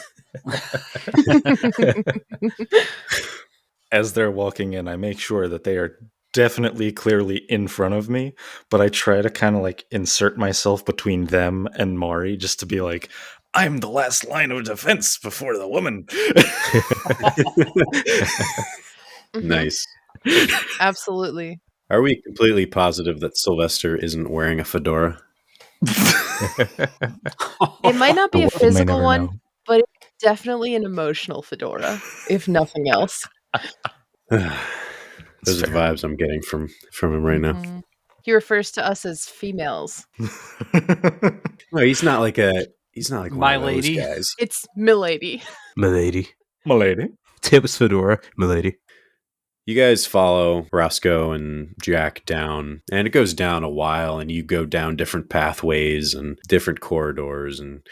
As they're walking in, I make sure that they are definitely clearly in front of me, but I try to kind of like insert myself between them and Mari just to be like, I'm the last line of defense before the woman.
Nice.
Absolutely.
Are we completely positive that Sylvester isn't wearing a fedora?
It might not be a physical one, but it's definitely an emotional fedora, if nothing else.
Those are the vibes I'm getting from him right now.
Mhm. He refers to us as females.
No, he's not like one
My
of those
lady.
guys.
It's milady.
Milady.
Milady.
Tips fedora. Milady.
You guys follow Roscoe and Jack down, and it goes down a while, and you go down different pathways and different corridors, and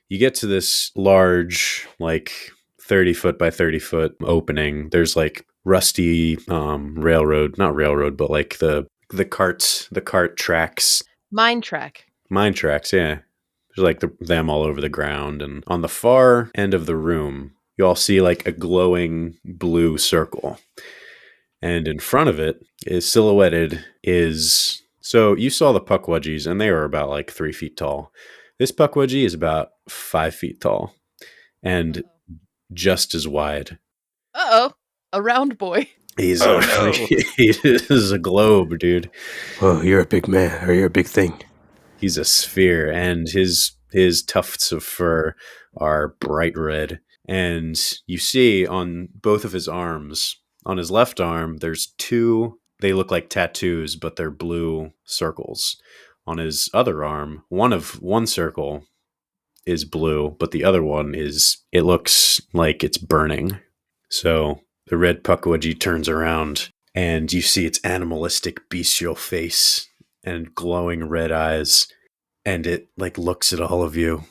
you get to this large, like 30 foot by 30 foot opening. There's like rusty railroad, not railroad, but like the cart tracks.
Mine tracks,
Yeah. There's like them all over the ground, and on the far end of the room, you all see like a glowing blue circle. And in front of it is silhouetted so you saw the pukwudgies, and they were about like 3 feet tall. This pukwudgie is about 5 feet tall and just as wide.
Uh-oh. A round boy.
He is a globe, dude.
Oh, you're a big man, or you're a big thing.
He's a sphere, and his tufts of fur are bright red. And you see on both of his arms, on his left arm, there's two, they look like tattoos, but they're blue circles. On his other arm, one circle is blue, but the other one it looks like it's burning. So the red pukwudgie turns around, and you see its animalistic bestial face and glowing red eyes, and it like looks at all of you.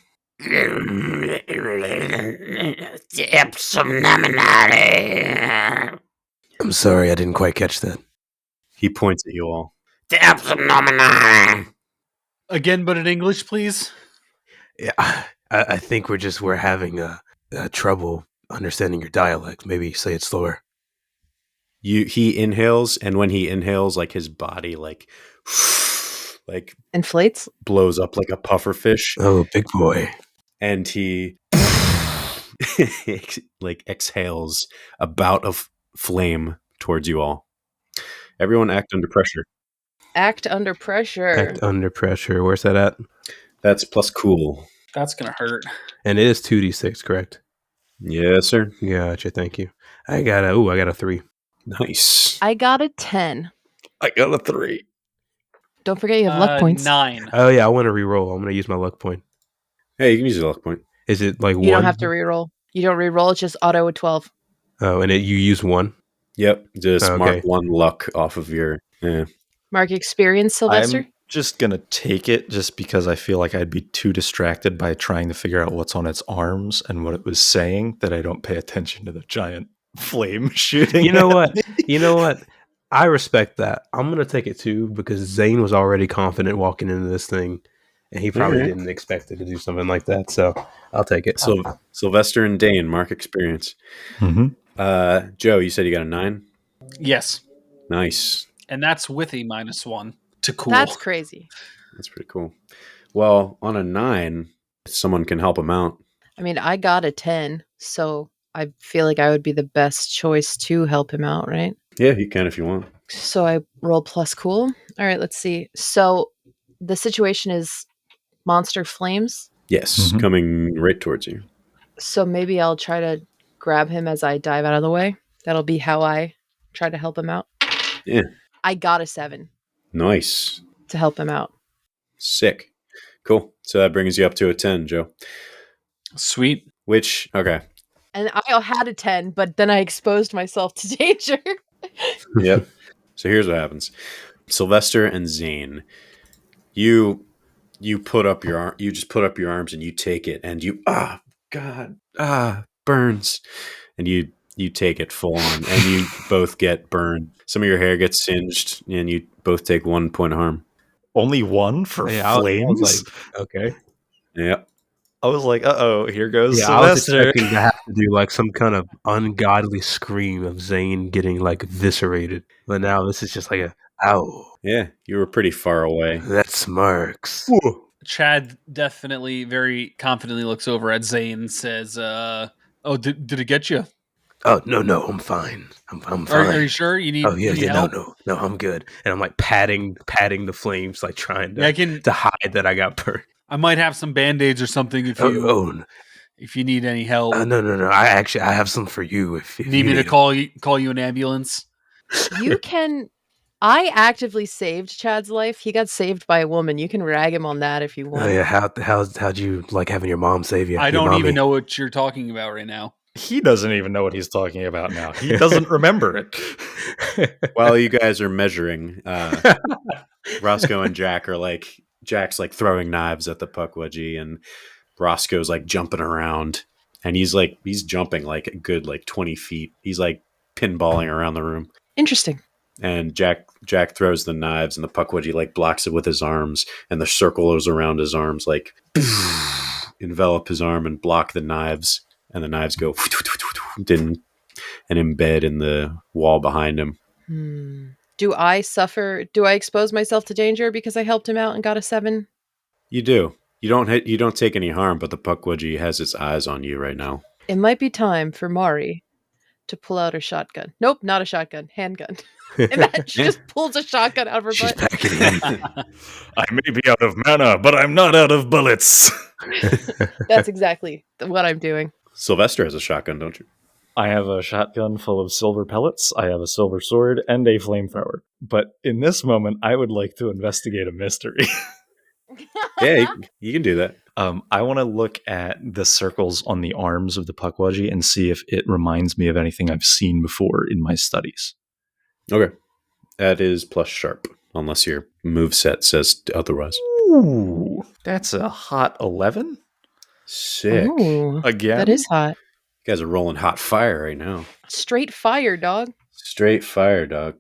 I'm sorry, I didn't quite catch that.
He points at you all.
Again, but in English, please.
Yeah, I think we're having trouble understanding your dialect. Maybe say it slower.
He inhales, and when he inhales, like his body like
Inflates?
blows up like a puffer fish,
Oh, big boy.
and he like exhales a bout of flame towards you all. Everyone act under pressure.
Act under pressure.
Act under pressure. Where's that at?
That's plus cool.
That's gonna hurt.
And it is 2d6, correct?
Yes, sir.
Gotcha, thank you. I got a 3.
Nice.
I got a 10.
I got a 3.
Don't forget you have luck points.
9.
Oh yeah, I want to re-roll. I'm going to use my luck point.
Hey, you can use your luck point.
Is it like 1?
You don't have to reroll. You don't reroll, it's just auto with 12.
Oh, and you use 1?
Yep. Just
Okay.
mark 1 luck off of your. Yeah.
Mark experience, Sylvester?
I'm just going to take it just because I feel like I'd be too distracted by trying to figure out what's on its arms and what it was saying that I don't pay attention to the giant flame shooting.
You know
at
what?
me.
You know what? I respect that. I'm going to take it too because Zane was already confident walking into this thing, and he probably
Mhm.
didn't expect it to do something like that. So I'll take it.
So Sylvester and Dane, mark experience.
Mhm.
Joe, you said you got a 9?
Yes,
Nice.
and that's with a -1 to cool.
That's crazy.
That's pretty cool. Well, on a 9, someone can help him out.
I mean, I got a 10, so I feel like I would be the best choice to help him out, right?
Yeah, you can if you want.
So I roll plus cool. All right, let's see. So the situation is monster flames.
Yes,
Mhm.
coming right towards you.
So maybe I'll try to grab him as I dive out of the way. That'll be how I try to help him out.
Yeah.
I got a 7
Nice.
to help him out.
Sick. Cool. So that brings you up to a 10, Joe.
Sweet.
Which, okay.
And I had a 10, but then I exposed myself to danger.
Yep. So here's what happens. Sylvester and Zane, you put up your arm, you just put up your arms and you take it, and you burns, and you take it full on, and you both get burned. Some of your hair gets singed, and you both take 1 point of harm.
Only 1 for
Yeah,
flames?
I was like, okay.
Yep.
I was like, uh-oh, here goes
Yeah, I was
Sylvester.
expecting to have to do like some kind of ungodly scream of Zane getting like eviscerated. But now this is just like a, ow,
Yeah, you were pretty far away.
that smarks.
Chad definitely very confidently looks over at Zane and says, "Oh, did it get you?
Oh, no, I'm fine. I'm fine.
Are you sure you need?
Oh, yeah,
you need
yeah,
help?
no, I'm good. And I'm like patting the flames, like trying
Yeah,
to hide that I got burned.
I might have some band-aids or something if you need any help.
No. I have some for you. If
Need me to call you an ambulance?
You can. I actively saved Chad's life. He got saved by a woman. You can rag him on that if you want.
Oh, yeah, how'd you like having your mom save you?
I
Your
don't
mommy?
even know what you're talking about right now.
He doesn't even know what he's talking about now. He doesn't remember it.
While you guys are measuring, Roscoe and Jack are like, Jack's like throwing knives at the pukwudgie, and Roscoe's like jumping around, and he's jumping like a good like 20 feet. He's like pinballing around the room.
Interesting.
And Jack throws the knives, and the pukwudgie like blocks it with his arms, and the circles around his arms like envelop his arm and block the knives, and the knives go and embed in the wall behind him.
Do I expose myself to danger because I helped him out and got a 7?
You do. You don't take any harm, but the pukwudgie has its eyes on you right now.
It might be time for Mari to pull out her shotgun. Nope, not a shotgun. Handgun. Imagine she just pulls a shotgun out of her
She's
butt.
packing in.
I may be out of mana, but I'm not out of bullets.
That's exactly what I'm doing.
Sylvester has a shotgun, don't you?
I have a shotgun full of silver pellets, I have a silver sword, and a flamethrower. But in this moment, I would like to investigate a mystery.
Yeah, you can do that.
I want to look at the circles on the arms of the pukwudgie and see if it reminds me of anything I've seen before in my studies.
Okay. That is plus sharp, unless your moveset says otherwise.
Ooh, that's a hot 11?
Sick.
Ooh,
Again?
that is hot.
You guys are rolling hot fire right now.
Straight fire, dog.
Straight fire, dog.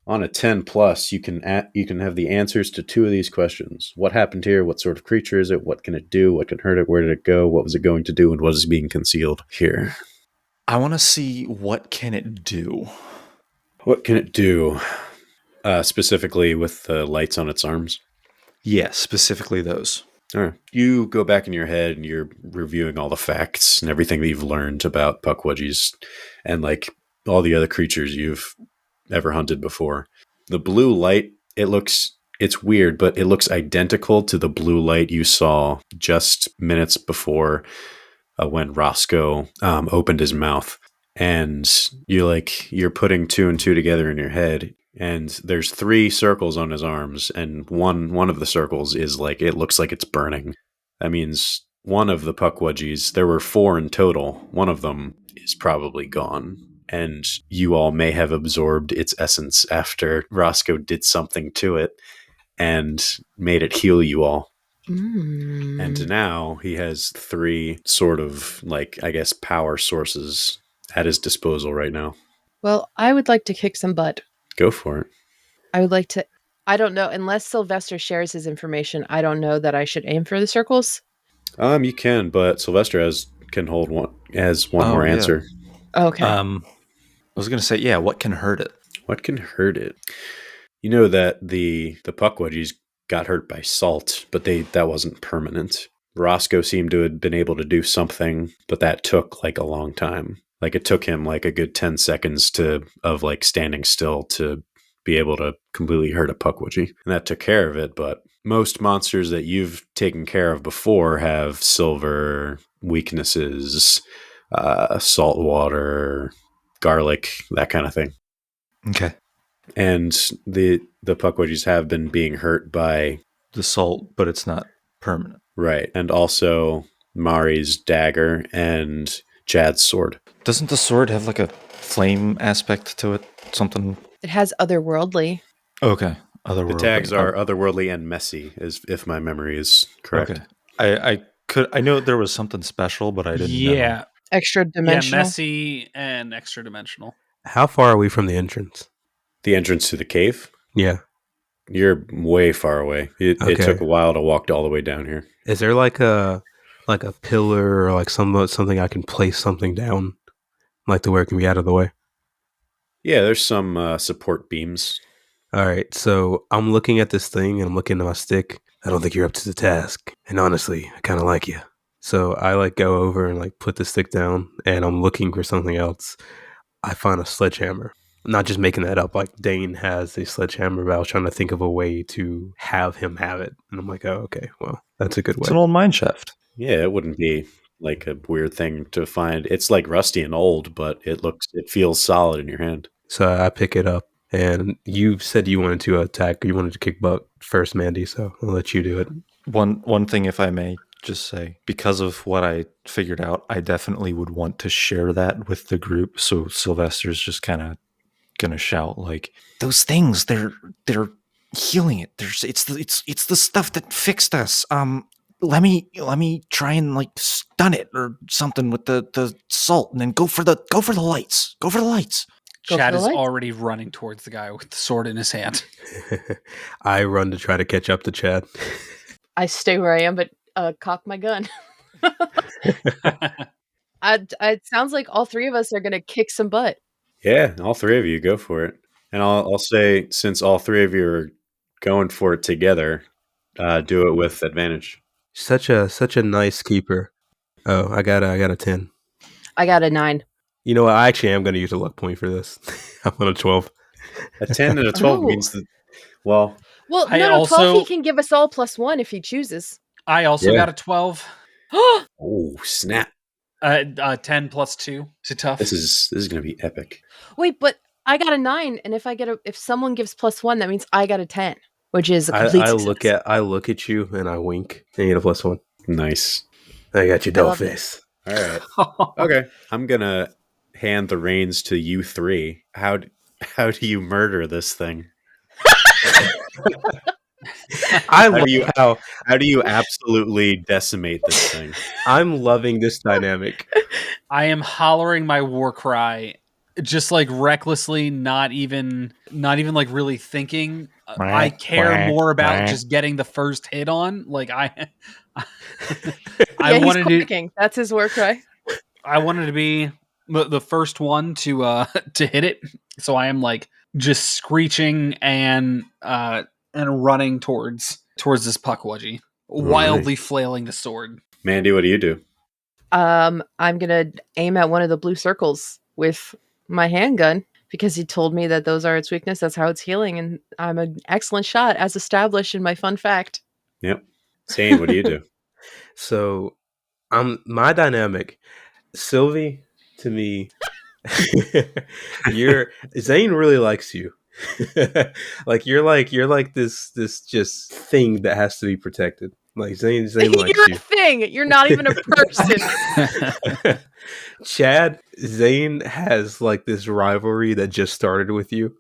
On a 10 plus, you can have the answers to 2 of these questions. What happened here? What sort of creature is it? What can it do? What can hurt it? Where did it go? What was it going to do? And what is being concealed here?
I want to see what can it do.
What can it do? Specifically with the lights on its arms?
Yeah, specifically those.
All right. You go back in your head and you're reviewing all the facts and everything that you've learned about pukwudgies and like all the other creatures you've ever hunted before. The blue light, it's weird, but it looks identical to the blue light you saw just minutes before when Roscoe opened his mouth. And you're putting 2 and 2 together in your head. And there's 3 circles on his arms, and one of the circles is like, it looks like it's burning. That means one of the pukwudgies, there were 4 in total, one of them is probably gone. And you all may have absorbed its essence after Roscoe did something to it and made it heal you all. And now he has 3 sort of like, I guess, power sources at his disposal right now.
Well, I would like to kick some butt.
Go for it.
I would like to, I don't know, unless Sylvester shares his information, I don't know that I should aim for the circles.
You can, but Sylvester can hold one more answer.
Okay.
I was going to say, yeah, what can hurt it?
What can hurt it? You know that the pukwudgies got hurt by salt, but that wasn't permanent. Roscoe seemed to have been able to do something, but that took like a long time. Like it took him like a good 10 seconds of like standing still to be able to completely hurt a pukwudgie. And that took care of it, but most monsters that you've taken care of before have silver weaknesses, salt water, garlic, that kind of thing.
Okay.
And the pukwudgies have been being hurt by
the salt, but it's not permanent.
Right. And also Mari's dagger and Chad's sword.
Doesn't the sword have like a flame aspect to it? Something?
It has otherworldly.
Okay.
The tags are otherworldly and messy, if my memory is correct.
Okay. I know there was something special, but I didn't know.
Extra dimensional.
Yeah, messy and extra dimensional.
How far are we from the entrance?
The entrance to the cave?
Yeah.
You're way far away. It took a while to walk all the way down here.
Is there like a pillar or like something I can place something down, like to where it can be out of the way?
Yeah, there's some support beams.
All right, so I'm looking at this thing and I'm looking at my stick. I don't think you're up to the task, and honestly, I kind of like you. So I like go over and like put the stick down, and I'm looking for something else. I find a sledgehammer. I'm not just making that up. Like Dane has a sledgehammer, but I was trying to think of a way to have him have it, and I'm like, oh, okay, well, that's a good way.
It's an old mine shaft.
Yeah, it wouldn't be like a weird thing to find. It's like rusty and old, but it feels solid in your hand.
So I pick it up, and you said you wanted to attack, you wanted to kick butt first, Mandy, so I'll let you do it.
One thing, if I may, just say, because of what I figured out, I definitely would want to share that with the group. So Sylvester's just kind of gonna shout like,
Those things, they're healing it. It's the stuff that fixed us. Let me try and like stun it or something with the salt, and then go for the lights. Go for the lights.
Go
Chad
for the
is
lights.
already running towards the guy with the sword in his hand.
I run to try to catch up to Chad.
I stay where I am, but cock my gun. It sounds like all three of us are gonna kick some butt.
Yeah, all three of you go for it. And I'll say, since all three of you are going for it together, do it with advantage.
Such a nice keeper. Oh, I got a 10.
I got a 9.
You know what? I actually am going to use a luck point for this. I'm on a 12.
A 10 and a 12
Oh.
means that, well,
Well,
I
no, 12
also-
he can give us all +1 if he chooses.
I also
Yeah.
got a 12.
oh, snap.
10 plus 2 to tough.
This is going to be epic.
Wait, but I got a 9, and if someone gives +1, that means I got a 10, which is a complete
I
success.
look at you and I wink and you get a +1.
Nice.
I got your
I
doll
love it.
face.
All right. Okay. I'm going to hand the reins to you three. How do you murder this thing?
I love
How do you absolutely decimate this thing?
I'm loving this dynamic.
I am hollering my war cry, just like recklessly, not even like really thinking. I care more about just getting the first hit on. Like I
Yeah, he's
wanted to.
quacking. That's his war cry.
I wanted to be the first one to hit it. So I am like just screeching and running towards this pukwudgie, wildly flailing the sword.
Mandy, what do you do?
I'm gonna aim at one of the blue circles with my handgun because he told me that those are its weakness. That's how it's healing, and I'm an excellent shot, as established in my fun fact.
Yep. Zane, what do you do?
So, my dynamic, Sylvie, to me, Zane really likes you. like you're like this just thing that has to be protected. Like Zane likes
You're
you.
a thing. You're not even a person.
Chad, Zane has like this rivalry that just started with you.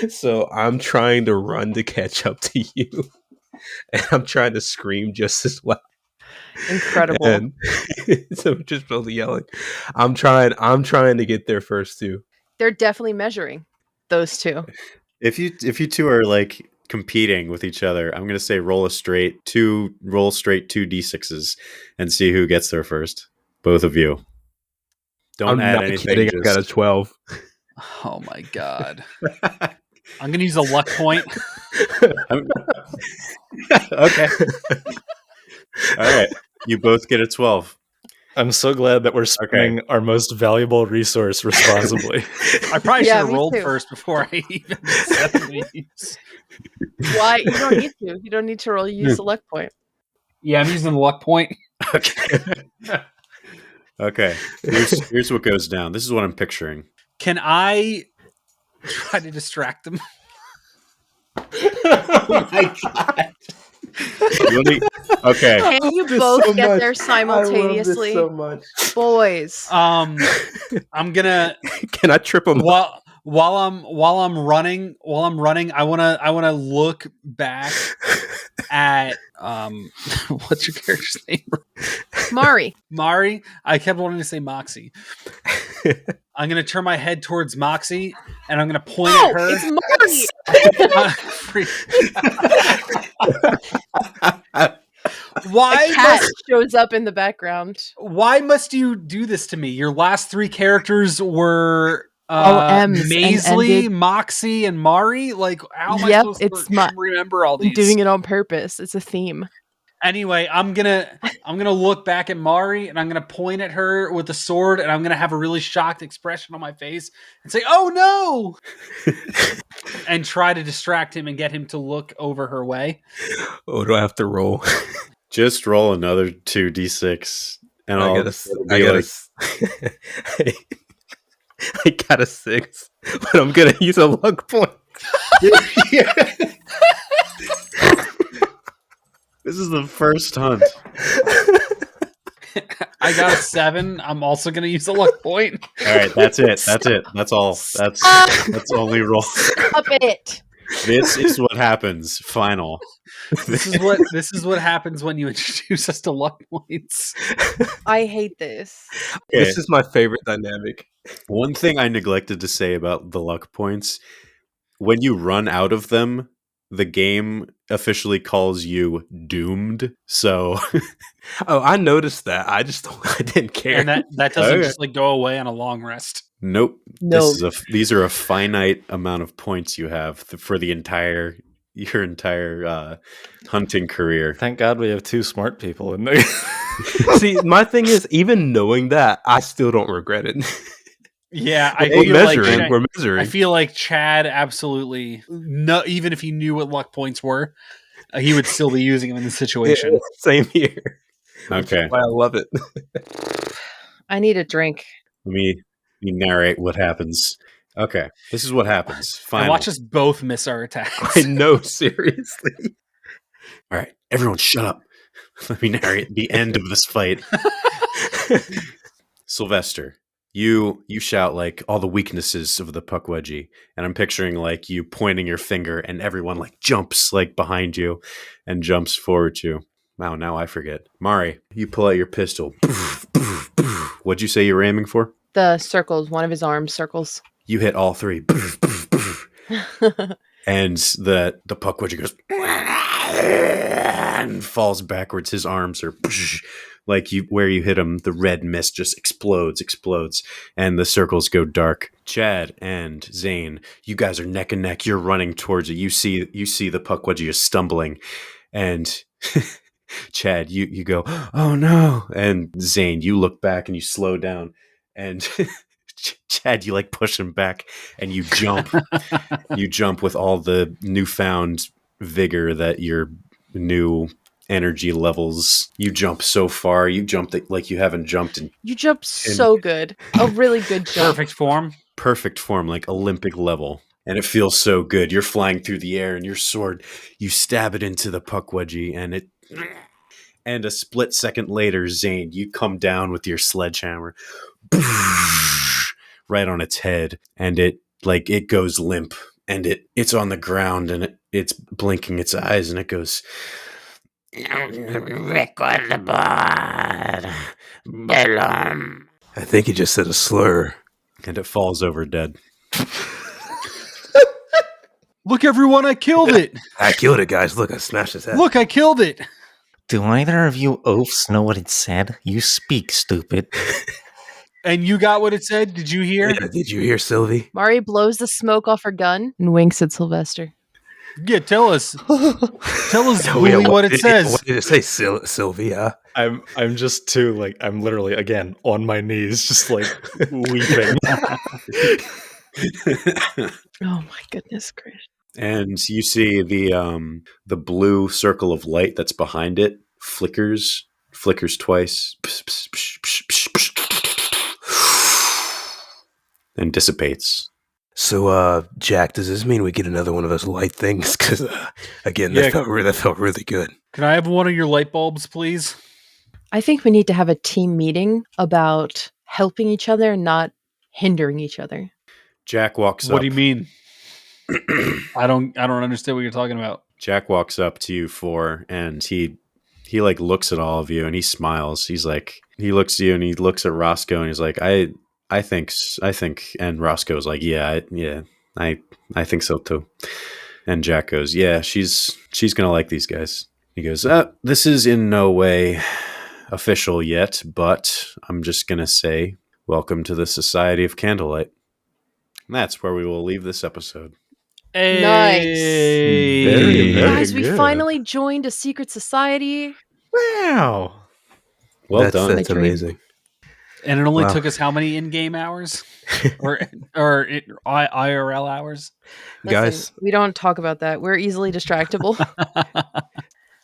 So I'm trying to run to catch up to you. And I'm trying to scream just as well.
Incredible.
And so we're just both yelling. I'm trying to get there first too.
They're definitely measuring those two.
If you two are like competing with each other, I'm gonna say roll straight 2 d6s and see who gets there first. Both of you. Don't
I'm
add
not
anything.
kidding. I got a 12.
Oh my god! I'm gonna use a luck point.
Okay. All right. You both get a 12.
I'm so glad that we're spending our most valuable resource responsibly.
I probably
Yeah,
should have
me
rolled
too.
first before I even said these.
Why? You don't need to. You don't need to roll. You use the luck point.
Yeah, I'm using the luck point.
Okay. Here's what goes down. This is what I'm picturing.
Can I try to distract them?
Oh my god. Okay.
Can you
this
both
so
get
much.
there simultaneously?
I love this so much.
Boys.
I'm gonna
Can I trip him up?
while I'm running, I wanna look back at what's your character's name?
Mari.
Mari. I kept wanting to say Moxie. I'm gonna turn my head towards Moxie and I'm gonna point
Oh,
at her.
it's Mari.
Why
A cat
must
shows up in the background.
Why must you do this to me? Your last 3 characters were
All M's and
Maisley,
ended-
Moxie, and Mari. Like, how am I
Yep,
supposed
it's
to remember all
I'm
these?
doing it on purpose. It's a theme.
Anyway, I'm gonna look back at Mari and I'm gonna point at her with the sword and I'm gonna have a really shocked expression on my face and say, "Oh no!" and try to distract him and get him to look over her way.
Oh, do I have to roll?
Just roll another 2d6 and
I got a 6, but I'm gonna use a luck point.
This is the first hunt.
I got a 7. I'm also going to use a luck point.
All right, that's it. That's all. That's only roll.
Stop it.
This is what happens. Final.
This is what happens when you introduce us to luck points.
I hate this.
Okay.
This is my favorite dynamic.
One thing I neglected to say about the luck points: when you run out of them, the game officially calls you doomed. So,
Oh, I noticed that. I didn't care.
And that doesn't
Okay.
just like go away on a long rest.
nope.
No.
These are a finite amount of points you have for your entire hunting career.
Thank God we have two smart people in there.
See, my thing is, even knowing that, I still don't regret it.
Yeah, I
We're
feel like
measuring. We're measuring.
I feel like Chad absolutely no. Even if he knew what luck points were, he would still be using them in the situation.
Same here.
Okay,
Why I love it.
I need a drink.
let me narrate what happens. Okay, this is what happens.
And
Final.
watch us both miss our attacks.
I know, seriously.
All right, everyone, shut up. Let me narrate the end of this fight. Sylvester, you shout like all the weaknesses of the pukwudgie, and I'm picturing like you pointing your finger, and everyone like jumps like behind you, and jumps forward to you. Wow, now I forget. Mari, you pull out your pistol. What'd you say you were aiming for?
The circles, one of his arms circles.
You hit all three. And the pukwudgie goes and falls backwards. His arms are like where you hit him. The red mist just explodes, and the circles go dark. Chad and Zane, you guys are neck and neck. You're running towards it. You see the pukwudgie is stumbling, and Chad, you go, oh no, and Zane, you look back and you slow down, and Chad, you like push him back, and you jump. You jump with all the newfound vigor that your new energy levels. You jump so far. You jump like you haven't jumped in
You jumped so good. A really good jump.
Perfect form.
perfect form, like Olympic level. And it feels so good. You're flying through the air, and your sword, you stab it into the pukwudgie, and a split second later, Zane, you come down with your sledgehammer right on its head, and it goes limp, and it's on the ground, and it's blinking its eyes, and it goes,
I think he just said a slur.
and it falls over dead.
Look, everyone, I killed it.
I killed it, guys. Look, I smashed his head.
Look, I killed it.
Do either of you oafs know what it said? You speak, stupid.
And you got what it said? Did you hear?
Yeah, did you hear, Sylvie?
Mari blows the smoke off her gun and winks at Sylvester.
Yeah, tell us. Tell us,
Oh, yeah,
Louie, what it says.
What did it say, Sylvie? Huh?
I'm just too like I'm literally again on my knees, just like weeping.
Oh my goodness, Chris.
And you see the blue circle of light that's behind it flickers twice, and dissipates.
So, Jack, does this mean we get another one of those light things? Because, again,
Yeah.
that felt really good.
Can I have one of your light bulbs, please?
I think we need to have a team meeting about helping each other and not hindering each other.
Jack walks
What
up.
do you mean? I don't understand what you're talking about.
Jack walks up to you four, and he like looks at all of you, and he smiles. He's like, he looks at you, and he looks at Roscoe, and he's like, I think, and Roscoe's like, I think so too. And Jack goes, yeah, she's gonna like these guys. He goes, this is in no way official yet, but I'm just gonna say, welcome to the Society of Candlelight. And that's where we will leave this episode.
Hey.
Very, very
Guys, we
good.
finally joined a secret society.
Wow.
Well done.
That's amazing.
And it only
Wow.
took us how many in-game hours? or IRL hours?
Guys,
Listen, we don't talk about that. We're easily distractible.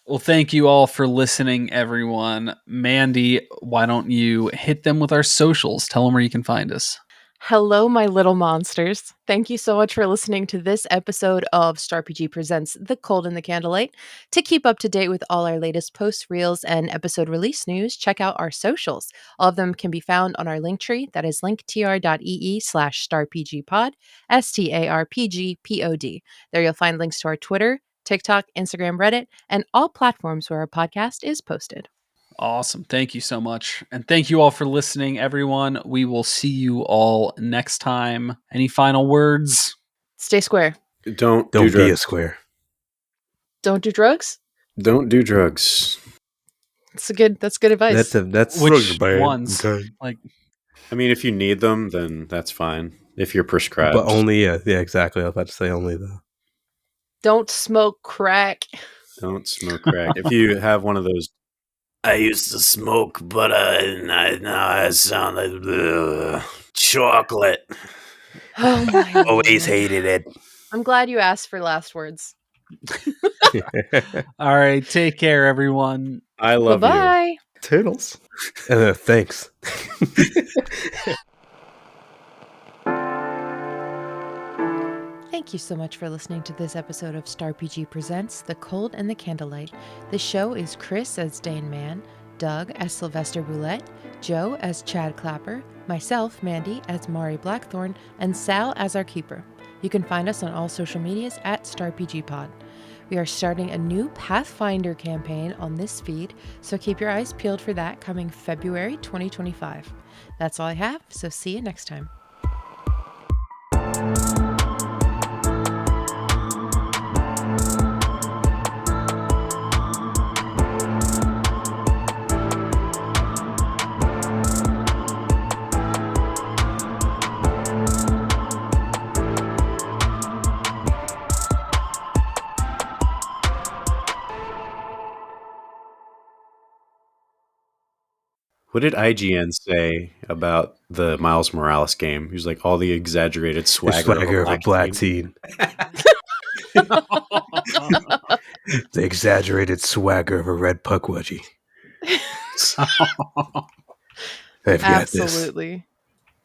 Well, thank you all for listening, everyone. Mandy, why don't you hit them with our socials? Tell them where you can find us.
Hello, my little monsters. Thank you so much for listening to this episode of StarPG Presents The Cold and the Candlelight. To keep up to date with all our latest posts, reels, and episode release news, check out our socials. All of them can be found on our Linktree. That is linktr.ee/starpgpod, STARPGPOD. There you'll find links to our Twitter, TikTok, Instagram, Reddit, and all platforms where our podcast is posted.
Awesome. Thank you so much. And thank you all for listening, everyone. We will see you all next time. Any final words?
Stay square.
Don't
Don't
do
be a
drugs.
square.
Don't do drugs.
Don't do drugs.
That's good advice.
That's
Which
bad.
ones?
Okay.
Like,
I mean, if you need them, then that's fine. If you're prescribed.
But only, yeah, exactly. I was about to say only though.
Don't smoke crack.
Don't smoke crack. If you have one of those, I used to smoke, but now I sound like chocolate.
Oh my
Always
Lord.
hated it.
I'm glad you asked for last words.
all right. Take care, everyone.
I love you.
Bye-bye.
Toodles.
Thanks.
Thank you so much for listening to this episode of StarPG Presents The Cold and the Candlelight. The show is Chris as Dane Mann, Doug as Sylvester Boulette, Joe as Chad Clapper, myself, Mandy, as Mari Blackthorn, and Sal as our keeper. You can find us on all social medias at StarPGPod. We are starting a new Pathfinder campaign on this feed, so keep your eyes peeled for that coming February 2025. That's all I have, so see you next time.
What did IGN say about the Miles Morales game? He was like, all the exaggerated
The
swagger,
of a black teen. The exaggerated swagger of a red pukwudgie. I've got this.
Absolutely.